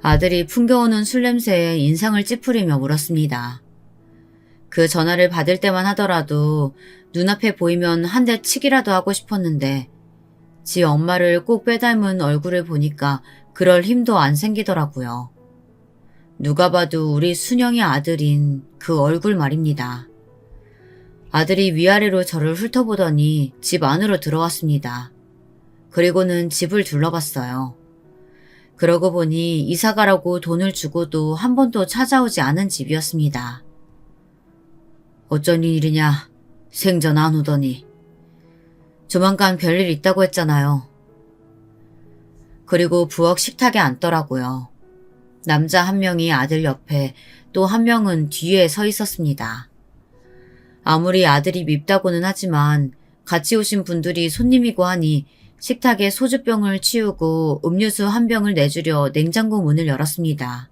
아들이 풍겨오는 술 냄새에 인상을 찌푸리며 물었습니다. 그 전화를 받을 때만 하더라도 눈앞에 보이면 한 대 치기라도 하고 싶었는데 지 엄마를 꼭 빼닮은 얼굴을 보니까 그럴 힘도 안 생기더라고요. 누가 봐도 우리 순영이 아들인 그 얼굴 말입니다. 아들이 위아래로 저를 훑어보더니 집 안으로 들어왔습니다. 그리고는 집을 둘러봤어요. 그러고 보니 이사가라고 돈을 주고도 한 번도 찾아오지 않은 집이었습니다. 어쩐 일이냐? 생전 안 오더니. 조만간 별일 있다고 했잖아요. 그리고 부엌 식탁에 앉더라고요. 남자 한 명이 아들 옆에 또 한 명은 뒤에 서 있었습니다. 아무리 아들이 밉다고는 하지만 같이 오신 분들이 손님이고 하니 식탁에 소주병을 치우고 음료수 한 병을 내주려 냉장고 문을 열었습니다.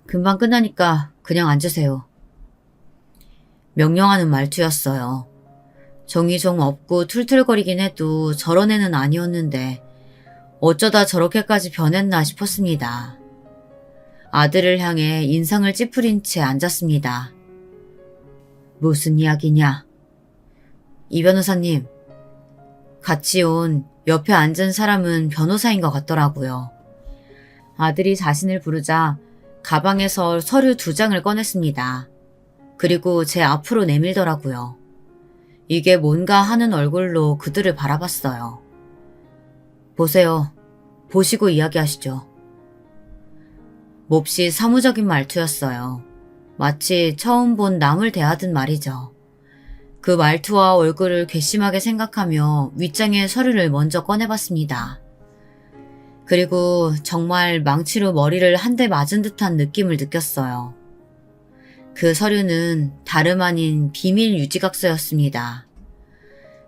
금방 끝나니까 그냥 앉으세요. 명령하는 말투였어요. 정이 좀 없고 툴툴거리긴 해도 저런 애는 아니었는데 어쩌다 저렇게까지 변했나 싶었습니다. 아들을 향해 인상을 찌푸린 채 앉았습니다. 무슨 이야기냐? 이 변호사님, 같이 온 옆에 앉은 사람은 변호사인 것 같더라고요. 아들이 자신을 부르자 가방에서 서류 2장을 꺼냈습니다. 그리고 제 앞으로 내밀더라고요. 이게 뭔가 하는 얼굴로 그들을 바라봤어요. 보세요. 보시고 이야기하시죠. 몹시 사무적인 말투였어요. 마치 처음 본 남을 대하듯 말이죠. 그 말투와 얼굴을 괘씸하게 생각하며 윗장의 서류를 먼저 꺼내봤습니다. 그리고 정말 망치로 머리를 한 대 맞은 듯한 느낌을 느꼈어요. 그 서류는 다름 아닌 비밀 유지각서였습니다.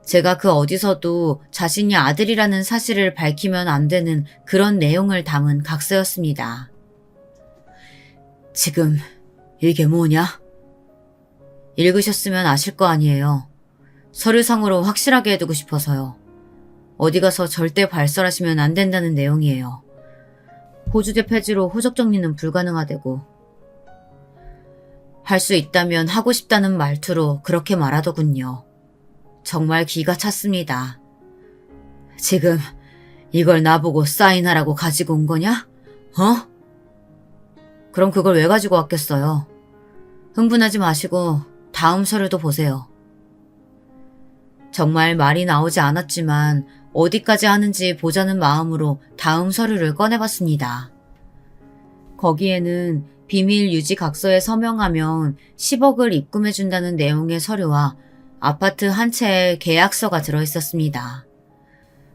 제가 그 어디서도 자신이 아들이라는 사실을 밝히면 안 되는 그런 내용을 담은 각서였습니다. 지금 이게 뭐냐? 읽으셨으면 아실 거 아니에요. 서류상으로 확실하게 해두고 싶어서요. 어디 가서 절대 발설하시면 안 된다는 내용이에요. 호주제 폐지로 호적 정리는 불가능하대고 할 수 있다면 하고 싶다는 말투로 그렇게 말하더군요. 정말 기가 찼습니다. 지금 이걸 나보고 사인하라고 가지고 온 거냐? 어? 그럼 그걸 왜 가지고 왔겠어요? 흥분하지 마시고 다음 서류도 보세요. 정말 말이 나오지 않았지만 어디까지 하는지 보자는 마음으로 다음 서류를 꺼내봤습니다. 거기에는 비밀 유지 각서에 서명하면 10억을 입금해준다는 내용의 서류와 아파트 한 채의 계약서가 들어있었습니다.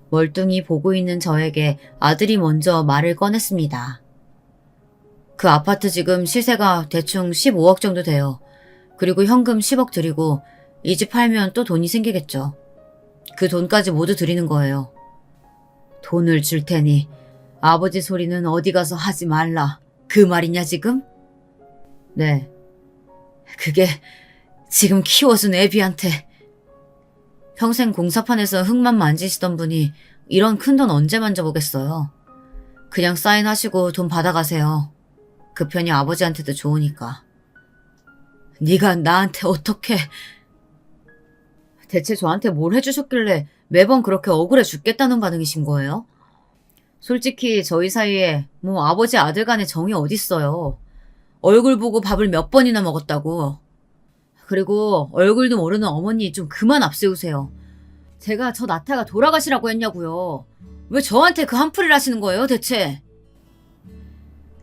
멀뚱히 보고 있는 저에게 아들이 먼저 말을 꺼냈습니다. 그 아파트 지금 시세가 대충 15억 정도 돼요. 그리고 현금 10억 드리고 이 집 팔면 또 돈이 생기겠죠. 그 돈까지 모두 드리는 거예요. 돈을 줄 테니 아버지 소리는 어디 가서 하지 말라. 그 말이냐 지금? 네. 그게 지금 키워준 애비한테. 평생 공사판에서 흙만 만지시던 분이 이런 큰 돈 언제 만져보겠어요. 그냥 사인하시고 돈 받아가세요. 그 편이 아버지한테도 좋으니까. 네가 나한테 어떻게... 대체 저한테 뭘 해주셨길래 매번 그렇게 억울해 죽겠다는 반응이신 거예요? 솔직히 저희 사이에 뭐 아버지 아들 간의 정이 어딨어요. 얼굴 보고 밥을 몇 번이나 먹었다고. 그리고 얼굴도 모르는 어머니 좀 그만 앞세우세요. 제가 저 나타가 돌아가시라고 했냐고요. 왜 저한테 그 한풀이를 하시는 거예요 대체?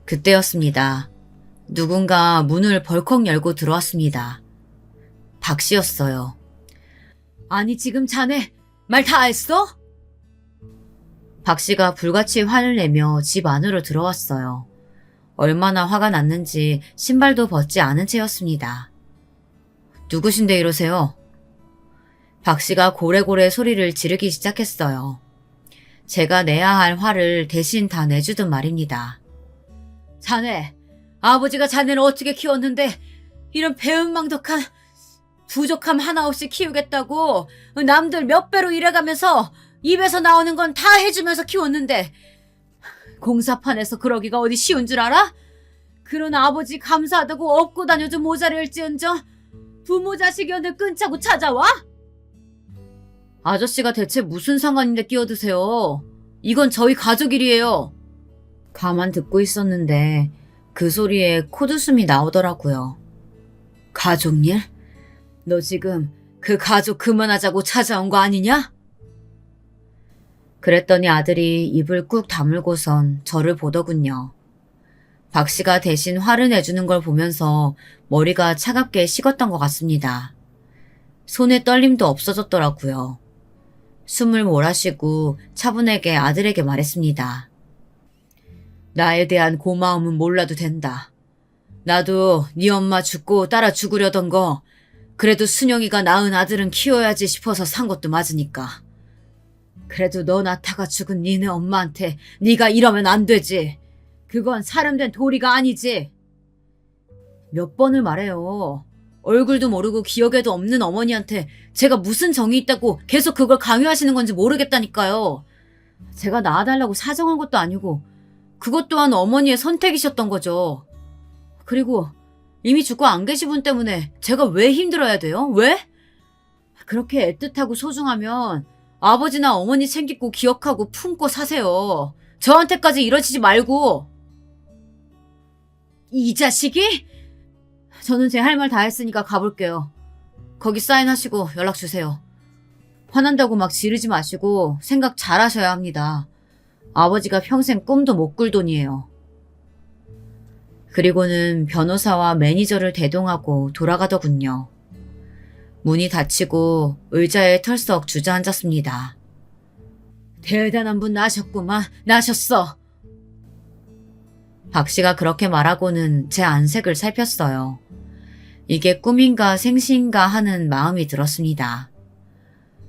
그때였습니다. 누군가 문을 벌컥 열고 들어왔습니다. 박 씨였어요. 아니 지금 자네 말 다 했어? 박 씨가 불같이 화를 내며 집 안으로 들어왔어요. 얼마나 화가 났는지 신발도 벗지 않은 채였습니다. 누구신데 이러세요? 박 씨가 고래고래 소리를 지르기 시작했어요. 제가 내야 할 화를 대신 다 내주던 말입니다. 자네, 아버지가 자네를 어떻게 키웠는데 이런 배은망덕한 부족함 하나 없이 키우겠다고 남들 몇 배로 일해가면서 입에서 나오는 건 다 해주면서 키웠는데 공사판에서 그러기가 어디 쉬운 줄 알아? 그런 아버지 감사하다고 업고 다녀도 모자랄지언정 부모 자식 연을 끊자고 찾아와? 아저씨가 대체 무슨 상관인데 끼어드세요? 이건 저희 가족 일이에요. 가만 듣고 있었는데 그 소리에 코웃음이 나오더라고요. 가족일? 너 지금 그 가족 그만하자고 찾아온 거 아니냐? 그랬더니 아들이 입을 꾹 다물고선 저를 보더군요. 박 씨가 대신 화를 내주는 걸 보면서 머리가 차갑게 식었던 것 같습니다. 손에 떨림도 없어졌더라고요. 숨을 몰아쉬고 차분하게 아들에게 말했습니다. 나에 대한 고마움은 몰라도 된다. 나도 네 엄마 죽고 따라 죽으려던 거 그래도 순영이가 낳은 아들은 키워야지 싶어서 산 것도 맞으니까. 그래도 너 낳다가 죽은 니네 엄마한테 네가 이러면 안 되지. 그건 사람된 도리가 아니지. 몇 번을 말해요. 얼굴도 모르고 기억에도 없는 어머니한테 제가 무슨 정이 있다고 계속 그걸 강요하시는 건지 모르겠다니까요. 제가 낳아달라고 사정한 것도 아니고 그것 또한 어머니의 선택이셨던 거죠. 그리고 이미 죽고 안 계신 분 때문에 제가 왜 힘들어야 돼요? 왜? 그렇게 애틋하고 소중하면 아버지나 어머니 챙기고 기억하고 품고 사세요. 저한테까지 이러시지 말고. 이 자식이? 저는 제 할 말 다 했으니까 가볼게요. 거기 사인하시고 연락 주세요. 화난다고 막 지르지 마시고 생각 잘 하셔야 합니다. 아버지가 평생 꿈도 못 꿀 돈이에요. 그리고는 변호사와 매니저를 대동하고 돌아가더군요. 문이 닫히고 의자에 털썩 주저앉았습니다. 대단한 분 나셨구만. 나셨어. 박 씨가 그렇게 말하고는 제 안색을 살폈어요. 이게 꿈인가 생시인가 하는 마음이 들었습니다.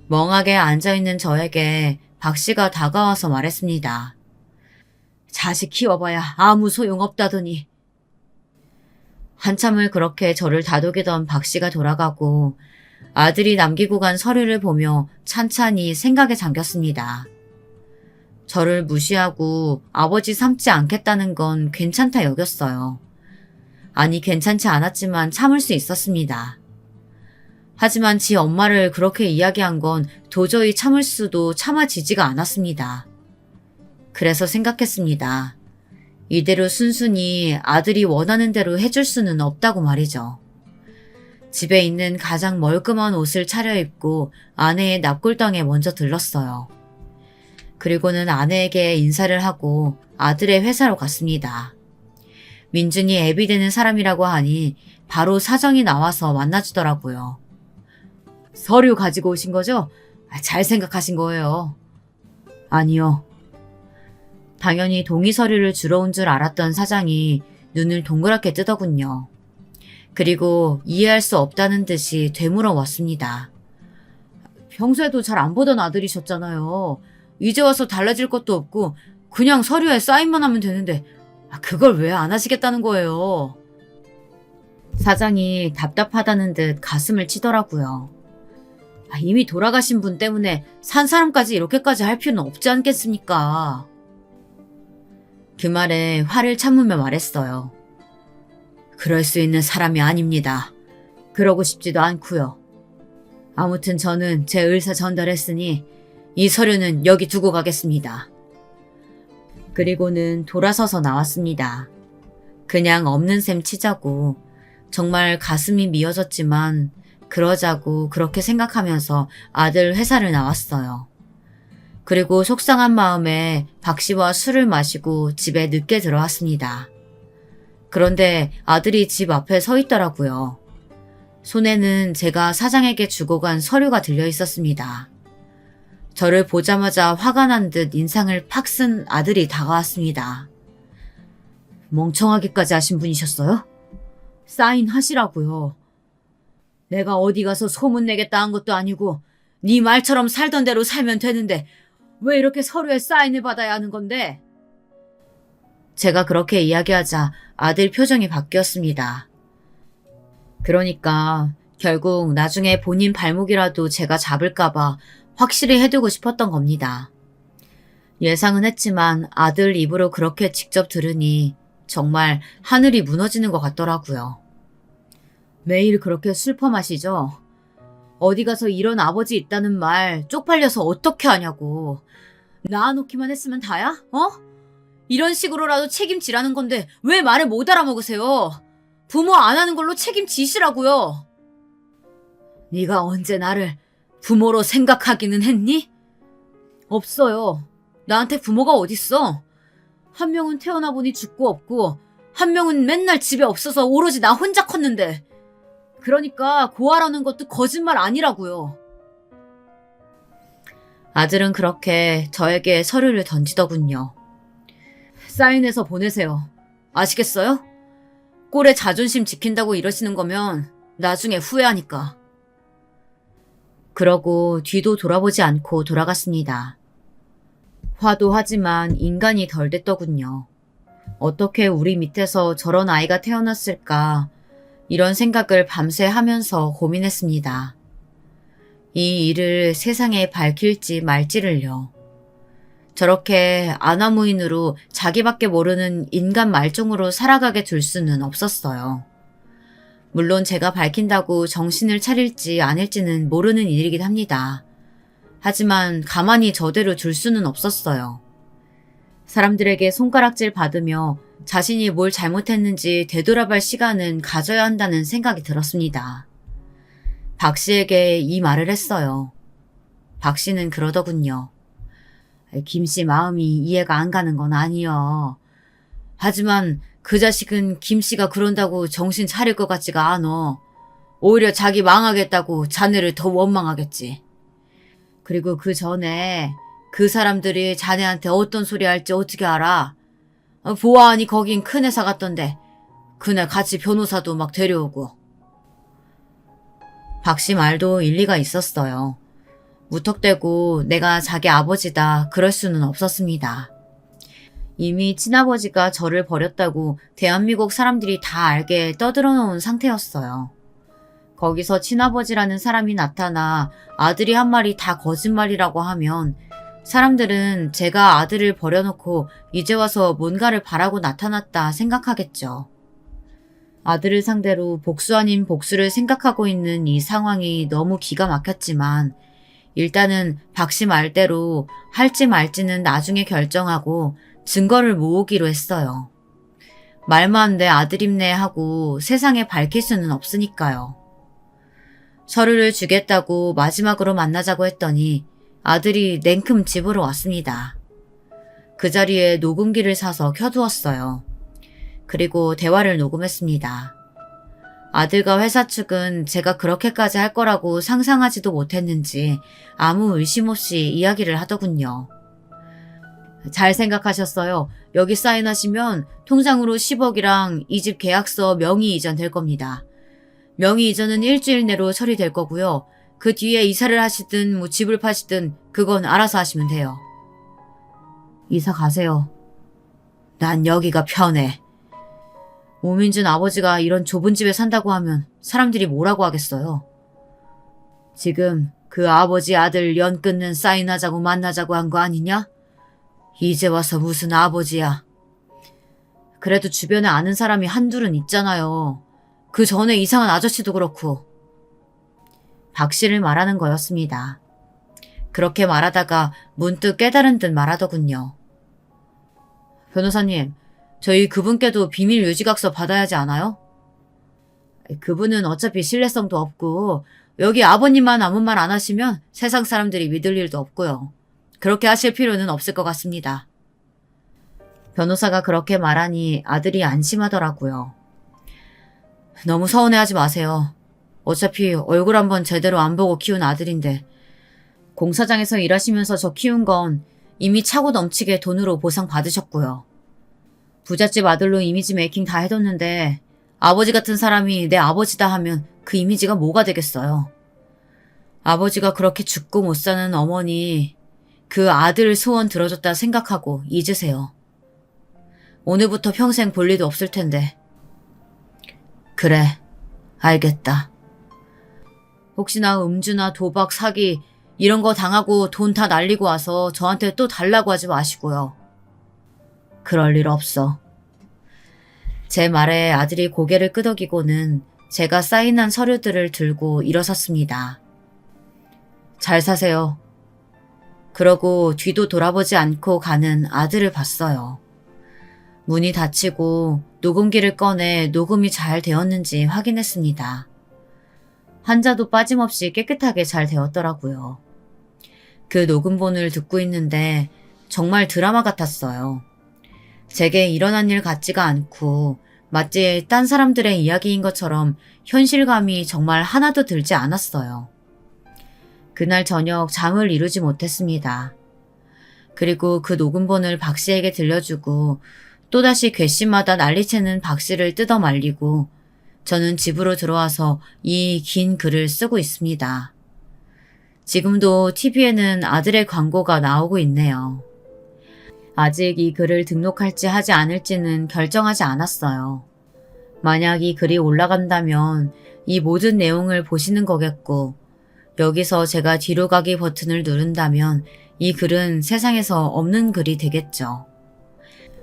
멍하게 앉아있는 저에게 박 씨가 다가와서 말했습니다. 자식 키워봐야 아무 소용없다더니. 한참을 그렇게 저를 다독이던 박 씨가 돌아가고 아들이 남기고 간 서류를 보며 찬찬히 생각에 잠겼습니다. 저를 무시하고 아버지 삼지 않겠다는 건 괜찮다 여겼어요. 아니 괜찮지 않았지만 참을 수 있었습니다. 하지만 지 엄마를 그렇게 이야기한 건 도저히 참을 수도 참아지지가 않았습니다. 그래서 생각했습니다. 이대로 순순히 아들이 원하는 대로 해줄 수는 없다고 말이죠. 집에 있는 가장 멀끔한 옷을 차려입고 아내의 납골당에 먼저 들렀어요. 그리고는 아내에게 인사를 하고 아들의 회사로 갔습니다. 민준이 애비되는 사람이라고 하니 바로 사정이 나와서 만나주더라고요. 서류 가지고 오신 거죠? 잘 생각하신 거예요. 아니요. 당연히 동의 서류를 주러 온 줄 알았던 사장이 눈을 동그랗게 뜨더군요. 그리고 이해할 수 없다는 듯이 되물어 왔습니다. 평소에도 잘 안 보던 아들이셨잖아요. 이제 와서 달라질 것도 없고 그냥 서류에 사인만 하면 되는데 그걸 왜 안 하시겠다는 거예요? 사장이 답답하다는 듯 가슴을 치더라고요. 이미 돌아가신 분 때문에 산 사람까지 이렇게까지 할 필요는 없지 않겠습니까? 그 말에 화를 참으며 말했어요. 그럴 수 있는 사람이 아닙니다. 그러고 싶지도 않고요. 아무튼 저는 제 의사 전달했으니 이 서류는 여기 두고 가겠습니다. 그리고는 돌아서서 나왔습니다. 그냥 없는 셈 치자고 정말 가슴이 미어졌지만 그러자고 그렇게 생각하면서 아들 회사를 나왔어요. 그리고 속상한 마음에 박 씨와 술을 마시고 집에 늦게 들어왔습니다. 그런데 아들이 집 앞에 서 있더라고요. 손에는 제가 사장에게 주고 간 서류가 들려 있었습니다. 저를 보자마자 화가 난 듯 인상을 팍 쓴 아들이 다가왔습니다. 멍청하기까지 하신 분이셨어요? 사인하시라고요. 내가 어디 가서 소문내겠다 한 것도 아니고 네 말처럼 살던 대로 살면 되는데 왜 이렇게 서류에 사인을 받아야 하는 건데? 제가 그렇게 이야기하자 아들 표정이 바뀌었습니다. 그러니까 결국 나중에 본인 발목이라도 제가 잡을까봐 확실히 해두고 싶었던 겁니다. 예상은 했지만 아들 입으로 그렇게 직접 들으니 정말 하늘이 무너지는 것 같더라고요. 매일 그렇게 슬퍼 마시죠? 어디 가서 이런 아버지 있다는 말 쪽팔려서 어떻게 하냐고. 낳아놓기만 했으면 다야? 이런 식으로라도 책임지라는 건데 왜 말을 못 알아먹으세요? 부모 안 하는 걸로 책임지시라고요. 네가 언제 나를 부모로 생각하기는 했니? 없어요. 나한테 부모가 어딨어? 한 명은 태어나 보니 죽고 없고 한 명은 맨날 집에 없어서 오로지 나 혼자 컸는데 그러니까 고아라는 것도 거짓말 아니라고요. 아들은 그렇게 저에게 서류를 던지더군요. 사인해서 보내세요. 아시겠어요? 꼴에 자존심 지킨다고 이러시는 거면 나중에 후회하니까. 그러고 뒤도 돌아보지 않고 돌아갔습니다. 화도 하지만 인간이 덜 됐더군요. 어떻게 우리 밑에서 저런 아이가 태어났을까 이런 생각을 밤새 하면서 고민했습니다. 이 일을 세상에 밝힐지 말지를요. 저렇게 아나무인으로 자기밖에 모르는 인간 말종으로 살아가게 둘 수는 없었어요. 물론 제가 밝힌다고 정신을 차릴지 아닐지는 모르는 일이긴 합니다. 하지만 가만히 저대로 둘 수는 없었어요. 사람들에게 손가락질 받으며 자신이 뭘 잘못했는지 되돌아볼 시간은 가져야 한다는 생각이 들었습니다. 박 씨에게 이 말을 했어요. 박 씨는 그러더군요. 김 씨 마음이 이해가 안 가는 건 아니여. 하지만 그 자식은 김 씨가 그런다고 정신 차릴 것 같지가 않어. 오히려 자기 망하겠다고 자네를 더 원망하겠지. 그리고 그 전에 그 사람들이 자네한테 어떤 소리 할지 어떻게 알아? 보아하니 거긴 큰 회사 같던데 그날 같이 변호사도 막 데려오고. 박 씨 말도 일리가 있었어요. 무턱대고 내가 자기 아버지다 그럴 수는 없었습니다. 이미 친아버지가 저를 버렸다고 대한민국 사람들이 다 알게 떠들어 놓은 상태였어요. 거기서 친아버지라는 사람이 나타나 아들이 한 말이 다 거짓말이라고 하면 사람들은 제가 아들을 버려놓고 이제 와서 뭔가를 바라고 나타났다 생각하겠죠. 아들을 상대로 복수 아닌 복수를 생각하고 있는 이 상황이 너무 기가 막혔지만 일단은 박 씨 말대로 할지 말지는 나중에 결정하고 증거를 모으기로 했어요. 말만 내 아들임네 하고 세상에 밝힐 수는 없으니까요. 서류를 주겠다고 마지막으로 만나자고 했더니 아들이 냉큼 집으로 왔습니다. 그 자리에 녹음기를 사서 켜두었어요. 그리고 대화를 녹음했습니다. 아들과 회사 측은 제가 그렇게까지 할 거라고 상상하지도 못했는지 아무 의심 없이 이야기를 하더군요. 잘 생각하셨어요. 여기 사인하시면 통장으로 10억이랑 이 집 계약서 명의 이전 될 겁니다. 명의 이전은 일주일 내로 처리될 거고요. 그 뒤에 이사를 하시든 뭐 집을 파시든 그건 알아서 하시면 돼요. 이사 가세요. 난 여기가 편해. 오민준 아버지가 이런 좁은 집에 산다고 하면 사람들이 뭐라고 하겠어요. 지금 그 아버지 아들 연 끊는 사인하자고 만나자고 한 거 아니냐? 이제 와서 무슨 아버지야. 그래도 주변에 아는 사람이 한둘은 있잖아요. 그 전에 이상한 아저씨도 그렇고. 박 씨를 말하는 거였습니다. 그렇게 말하다가 문득 깨달은 듯 말하더군요. 변호사님, 저희 그분께도 비밀 유지각서 받아야지 않아요? 그분은 어차피 신뢰성도 없고 여기 아버님만 아무 말 안 하시면 세상 사람들이 믿을 일도 없고요. 그렇게 하실 필요는 없을 것 같습니다. 변호사가 그렇게 말하니 아들이 안심하더라고요. 너무 서운해하지 마세요. 어차피 얼굴 한번 제대로 안 보고 키운 아들인데 공사장에서 일하시면서 저 키운 건 이미 차고 넘치게 돈으로 보상 받으셨고요. 부잣집 아들로 이미지 메이킹 다 해뒀는데 아버지 같은 사람이 내 아버지다 하면 그 이미지가 뭐가 되겠어요. 아버지가 그렇게 죽고 못 사는 어머니 그 아들 소원 들어줬다 생각하고 잊으세요. 오늘부터 평생 볼 일도 없을 텐데. 그래, 알겠다. 혹시나 음주나 도박, 사기 이런 거 당하고 돈 다 날리고 와서 저한테 또 달라고 하지 마시고요. 그럴 일 없어. 제 말에 아들이 고개를 끄덕이고는 제가 사인한 서류들을 들고 일어섰습니다. 잘 사세요. 그러고 뒤도 돌아보지 않고 가는 아들을 봤어요. 문이 닫히고 녹음기를 꺼내 녹음이 잘 되었는지 확인했습니다. 한자도 빠짐없이 깨끗하게 잘 되었더라고요. 그 녹음본을 듣고 있는데 정말 드라마 같았어요. 제게 일어난 일 같지가 않고 마치 딴 사람들의 이야기인 것처럼 현실감이 정말 하나도 들지 않았어요. 그날 저녁 잠을 이루지 못했습니다. 그리고 그 녹음본을 박 씨에게 들려주고 또다시 괘씸마다 난리채는 박 씨를 뜯어 말리고 저는 집으로 들어와서 이 긴 글을 쓰고 있습니다. 지금도 TV에는 아들의 광고가 나오고 있네요. 아직 이 글을 등록할지 하지 않을지는 결정하지 않았어요. 만약 이 글이 올라간다면 이 모든 내용을 보시는 거겠고 여기서 제가 뒤로 가기 버튼을 누른다면 이 글은 세상에서 없는 글이 되겠죠.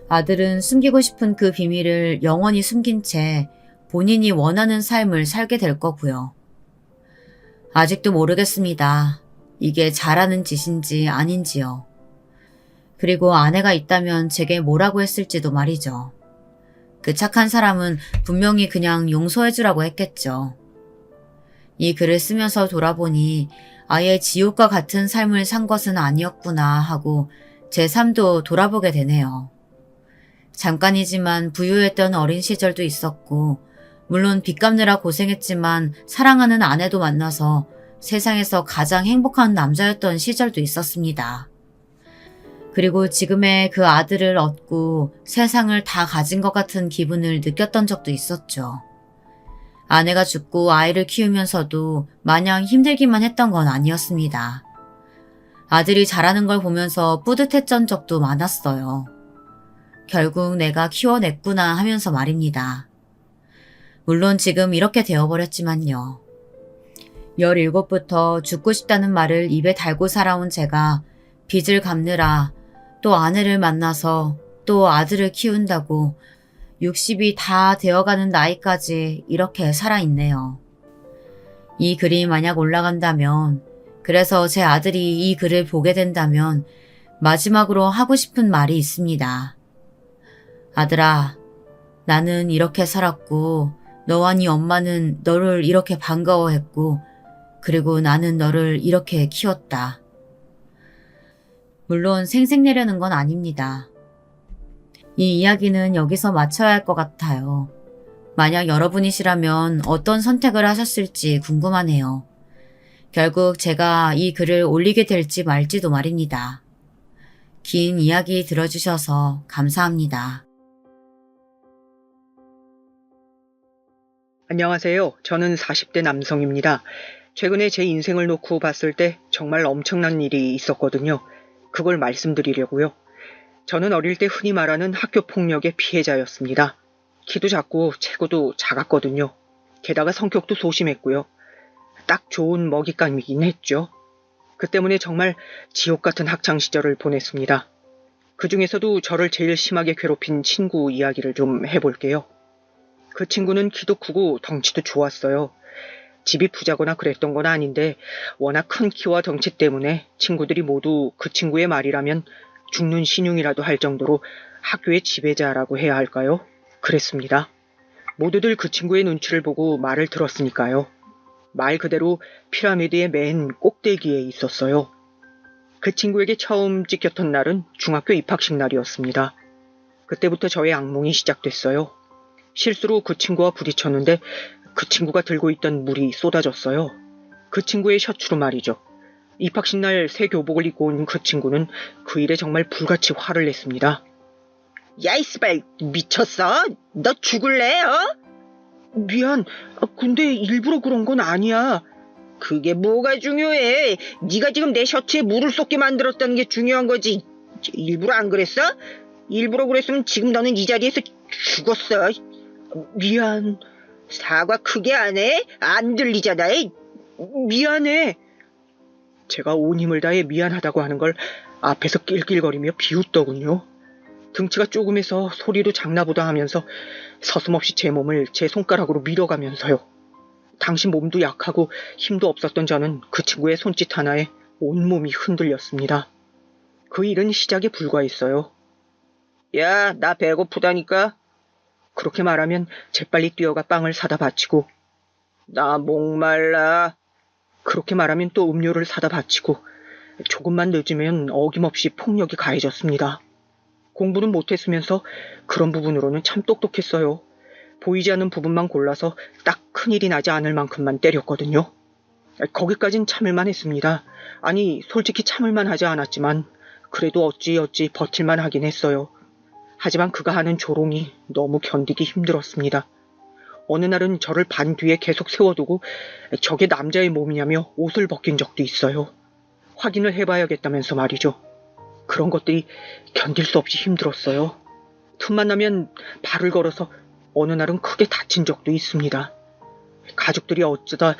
아들은 숨기고 싶은 그 비밀을 영원히 숨긴 채 본인이 원하는 삶을 살게 될 거고요. 아직도 모르겠습니다. 이게 잘하는 짓인지 아닌지요. 그리고 아내가 있다면 제게 뭐라고 했을지도 말이죠. 그 착한 사람은 분명히 그냥 용서해주라고 했겠죠. 이 글을 쓰면서 돌아보니 아예 지옥과 같은 삶을 산 것은 아니었구나 하고 제 삶도 돌아보게 되네요. 잠깐이지만 부유했던 어린 시절도 있었고 물론 빚 갚느라 고생했지만 사랑하는 아내도 만나서 세상에서 가장 행복한 남자였던 시절도 있었습니다. 그리고 지금의 그 아들을 얻고 세상을 다 가진 것 같은 기분을 느꼈던 적도 있었죠. 아내가 죽고 아이를 키우면서도 마냥 힘들기만 했던 건 아니었습니다. 아들이 자라는 걸 보면서 뿌듯했던 적도 많았어요. 결국 내가 키워냈구나 하면서 말입니다. 물론 지금 이렇게 되어버렸지만요. 17부터 죽고 싶다는 말을 입에 달고 살아온 제가 빚을 갚느라 또 아내를 만나서 또 아들을 키운다고 60이 다 되어가는 나이까지 이렇게 살아있네요. 이 글이 만약 올라간다면, 그래서 제 아들이 이 글을 보게 된다면 마지막으로 하고 싶은 말이 있습니다. 아들아, 나는 이렇게 살았고 너와 네 엄마는 너를 이렇게 반가워했고 그리고 나는 너를 이렇게 키웠다. 물론 생색내려는 건 아닙니다. 이 이야기는 여기서 마쳐야 할 것 같아요. 만약 여러분이시라면 어떤 선택을 하셨을지 궁금하네요. 결국 제가 이 글을 올리게 될지 말지도 말입니다. 긴 이야기 들어주셔서 감사합니다. 안녕하세요. 저는 40대 남성입니다. 최근에 제 인생을 놓고 봤을 때 정말 엄청난 일이 있었거든요. 그걸 말씀드리려고요. 저는 어릴 때 흔히 말하는 학교폭력의 피해자였습니다. 키도 작고 체구도 작았거든요. 게다가 성격도 소심했고요. 딱 좋은 먹잇감이긴 했죠. 그 때문에 정말 지옥 같은 학창시절을 보냈습니다. 그 중에서도 저를 제일 심하게 괴롭힌 친구 이야기를 좀 해볼게요. 그 친구는 키도 크고 덩치도 좋았어요. 집이 부자거나 그랬던 건 아닌데 워낙 큰 키와 덩치 때문에 친구들이 모두 그 친구의 말이라면 죽는 신용이라도 할 정도로 학교의 지배자라고 해야 할까요? 그랬습니다. 모두들 그 친구의 눈치를 보고 말을 들었으니까요. 말 그대로 피라미드의 맨 꼭대기에 있었어요. 그 친구에게 처음 찍혔던 날은 중학교 입학식 날이었습니다. 그때부터 저의 악몽이 시작됐어요. 실수로 그 친구와 부딪혔는데 그 친구가 들고 있던 물이 쏟아졌어요. 그 친구의 셔츠로 말이죠. 입학식 날 새 교복을 입고 온 그 친구는 그 일에 정말 불같이 화를 냈습니다. 야, 이스발, 미쳤어? 너 죽을래, 어? 미안, 근데 일부러 그런 건 아니야. 그게 뭐가 중요해? 네가 지금 내 셔츠에 물을 쏟게 만들었다는 게 중요한 거지. 일부러 안 그랬어? 일부러 그랬으면 지금 너는 이 자리에서 죽었어. 미안. 사과 크게 안 해? 안 들리잖아. 미안해. 제가 온 힘을 다해 미안하다고 하는 걸 앞에서 낄낄거리며 비웃더군요. 등치가 조금해서 소리로 장나보다 하면서 서슴없이 제 몸을 제 손가락으로 밀어가면서요. 당신 몸도 약하고 힘도 없었던 저는 그 친구의 손짓 하나에 온몸이 흔들렸습니다. 그 일은 시작에 불과했어요. 야, 나 배고프다니까. 그렇게 말하면 재빨리 뛰어가 빵을 사다 바치고, 나 목말라. 그렇게 말하면 또 음료를 사다 바치고, 조금만 늦으면 어김없이 폭력이 가해졌습니다. 공부는 못했으면서 그런 부분으로는 참 똑똑했어요. 보이지 않는 부분만 골라서 딱 큰일이 나지 않을 만큼만 때렸거든요. 거기까진 참을만 했습니다. 아니, 솔직히 참을만 하지 않았지만 그래도 어찌어찌 버틸만 하긴 했어요. 하지만 그가 하는 조롱이 너무 견디기 힘들었습니다. 어느 날은 저를 반 뒤에 계속 세워두고 저게 남자의 몸이냐며 옷을 벗긴 적도 있어요. 확인을 해봐야겠다면서 말이죠. 그런 것들이 견딜 수 없이 힘들었어요. 틈만 나면 발을 걸어서 어느 날은 크게 다친 적도 있습니다. 가족들이 어쩌다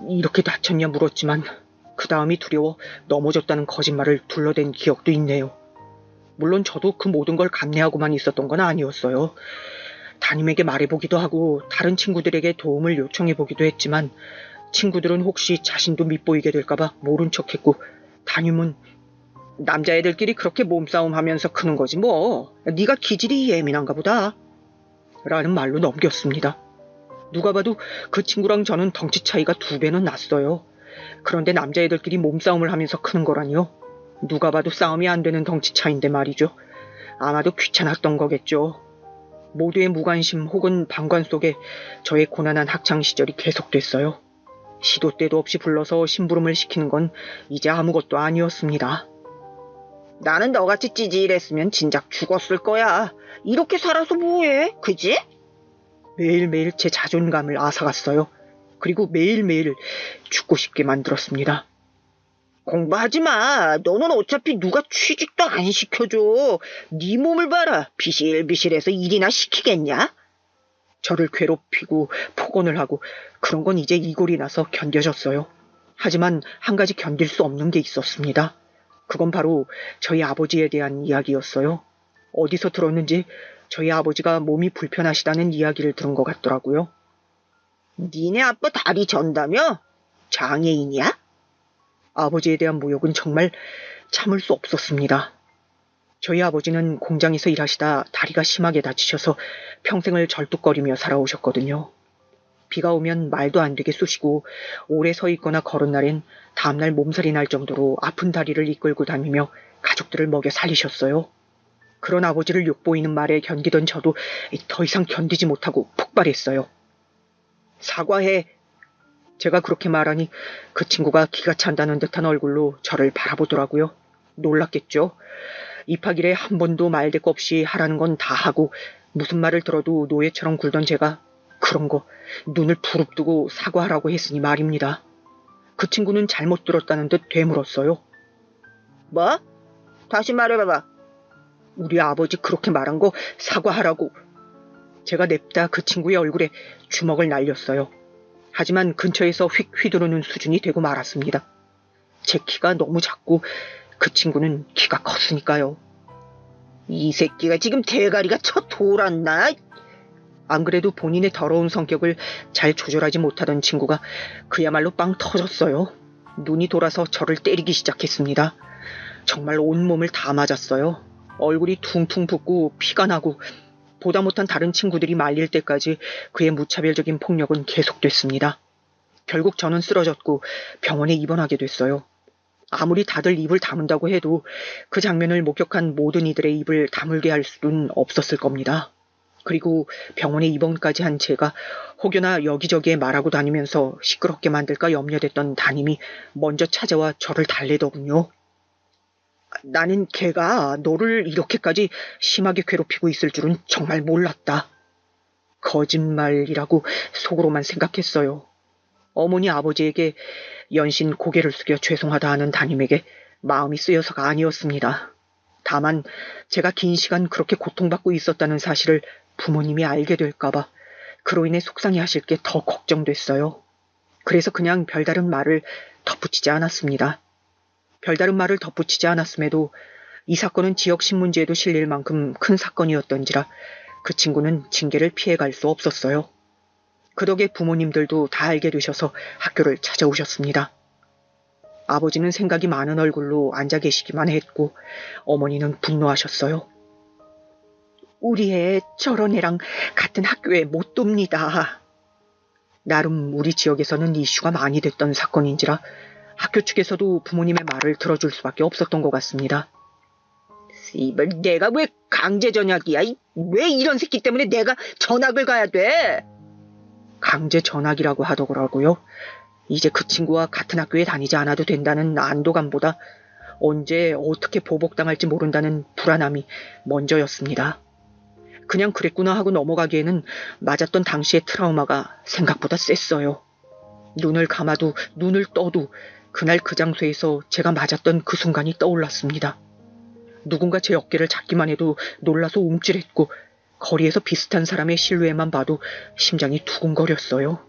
이렇게 다쳤냐 물었지만 그 다음이 두려워 넘어졌다는 거짓말을 둘러댄 기억도 있네요. 물론 저도 그 모든 걸 감내하고만 있었던 건 아니었어요. 담임에게 말해보기도 하고 다른 친구들에게 도움을 요청해보기도 했지만 친구들은 혹시 자신도 밉보이게 될까봐 모른 척했고 담임은 남자애들끼리 그렇게 몸싸움 하면서 크는 거지 뭐. 네가 기질이 예민한가 보다. 라는 말로 넘겼습니다. 누가 봐도 그 친구랑 저는 덩치 차이가 2배는 났어요. 그런데 남자애들끼리 몸싸움을 하면서 크는 거라니요. 누가 봐도 싸움이 안 되는 덩치 차이인데 말이죠. 아마도 귀찮았던 거겠죠. 모두의 무관심 혹은 방관 속에 저의 고난한 학창시절이 계속됐어요. 시도 때도 없이 불러서 심부름을 시키는 건 이제 아무것도 아니었습니다. 나는 너같이 찌질했으면 진작 죽었을 거야. 이렇게 살아서 뭐해, 그지? 매일매일 제 자존감을 앗아갔어요. 그리고 매일매일 죽고 싶게 만들었습니다. 공부하지 마. 너는 어차피 누가 취직도 안 시켜줘. 네 몸을 봐라. 비실비실해서 일이나 시키겠냐? 저를 괴롭히고 폭언을 하고 그런 건 이제 이골이 나서 견뎌졌어요. 하지만 한 가지 견딜 수 없는 게 있었습니다. 그건 바로 저희 아버지에 대한 이야기였어요. 어디서 들었는지 저희 아버지가 몸이 불편하시다는 이야기를 들은 것 같더라고요. 니네 아빠 다리 전다며? 장애인이야? 아버지에 대한 모욕은 정말 참을 수 없었습니다. 저희 아버지는 공장에서 일하시다 다리가 심하게 다치셔서 평생을 절뚝거리며 살아오셨거든요. 비가 오면 말도 안 되게 쑤시고 오래 서 있거나 걸은 날엔 다음날 몸살이 날 정도로 아픈 다리를 이끌고 다니며 가족들을 먹여 살리셨어요. 그런 아버지를 욕보이는 말에 견디던 저도 더 이상 견디지 못하고 폭발했어요. 사과해. 제가 그렇게 말하니 그 친구가 기가 찬다는 듯한 얼굴로 저를 바라보더라고요. 놀랐겠죠. 입학일에 한 번도 말대꾸 없이 하라는 건 다 하고 무슨 말을 들어도 노예처럼 굴던 제가 그런 거 눈을 부릅뜨고 사과하라고 했으니 말입니다. 그 친구는 잘못 들었다는 듯 되물었어요. 뭐? 다시 말해봐봐. 우리 아버지 그렇게 말한 거 사과하라고. 제가 냅다 그 친구의 얼굴에 주먹을 날렸어요. 하지만 근처에서 휙 휘두르는 수준이 되고 말았습니다. 제 키가 너무 작고 그 친구는 키가 컸으니까요. 이 새끼가 지금 대가리가 쳐 돌았나? 안 그래도 본인의 더러운 성격을 잘 조절하지 못하던 친구가 그야말로 빵 터졌어요. 눈이 돌아서 저를 때리기 시작했습니다. 정말 온몸을 다 맞았어요. 얼굴이 퉁퉁 붓고 피가 나고 보다 못한 다른 친구들이 말릴 때까지 그의 무차별적인 폭력은 계속됐습니다. 결국 저는 쓰러졌고 병원에 입원하게 됐어요. 아무리 다들 입을 다문다고 해도 그 장면을 목격한 모든 이들의 입을 다물게 할 수는 없었을 겁니다. 그리고 병원에 입원까지 한 제가 혹여나 여기저기에 말하고 다니면서 시끄럽게 만들까 염려됐던 담임이 먼저 찾아와 저를 달래더군요. 나는 걔가 너를 이렇게까지 심하게 괴롭히고 있을 줄은 정말 몰랐다. 거짓말이라고 속으로만 생각했어요. 어머니 아버지에게 연신 고개를 숙여 죄송하다 하는 담임에게 마음이 쓰여서가 아니었습니다. 다만 제가 긴 시간 그렇게 고통받고 있었다는 사실을 부모님이 알게 될까봐 그로 인해 속상해하실 게 더 걱정됐어요. 그래서 그냥 별다른 말을 덧붙이지 않았습니다. 별다른 말을 덧붙이지 않았음에도 이 사건은 지역 신문지에도 실릴 만큼 큰 사건이었던지라 그 친구는 징계를 피해갈 수 없었어요. 그 덕에 부모님들도 다 알게 되셔서 학교를 찾아오셨습니다. 아버지는 생각이 많은 얼굴로 앉아 계시기만 했고 어머니는 분노하셨어요. 우리 애 저런 애랑 같은 학교에 못 둡니다. 나름 우리 지역에서는 이슈가 많이 됐던 사건인지라 학교 측에서도 부모님의 말을 들어줄 수밖에 없었던 것 같습니다. 씨발, 내가 왜 강제 전학이야? 왜 이런 새끼 때문에 내가 전학을 가야 돼? 강제 전학이라고 하더라고요. 이제 그 친구와 같은 학교에 다니지 않아도 된다는 안도감보다 언제 어떻게 보복당할지 모른다는 불안함이 먼저였습니다. 그냥 그랬구나 하고 넘어가기에는 맞았던 당시의 트라우마가 생각보다 셌어요. 눈을 감아도 눈을 떠도 그날 그 장소에서 제가 맞았던 그 순간이 떠올랐습니다. 누군가 제 어깨를 잡기만 해도 놀라서 움찔했고 거리에서 비슷한 사람의 실루엣만 봐도 심장이 두근거렸어요.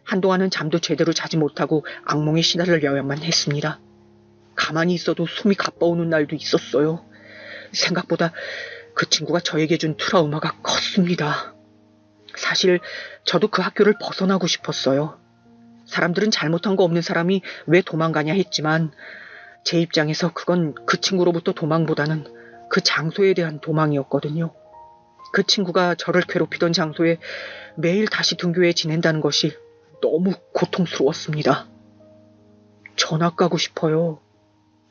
한동안은 잠도 제대로 자지 못하고 악몽에 시달려야만 했습니다. 가만히 있어도 숨이 가빠오는 날도 있었어요. 생각보다 그 친구가 저에게 준 트라우마가 컸습니다. 사실 저도 그 학교를 벗어나고 싶었어요. 사람들은 잘못한 거 없는 사람이 왜 도망가냐 했지만 제 입장에서 그건 그 친구로부터 도망보다는 그 장소에 대한 도망이었거든요. 그 친구가 저를 괴롭히던 장소에 매일 다시 등교해 지낸다는 것이 너무 고통스러웠습니다. 전학 가고 싶어요.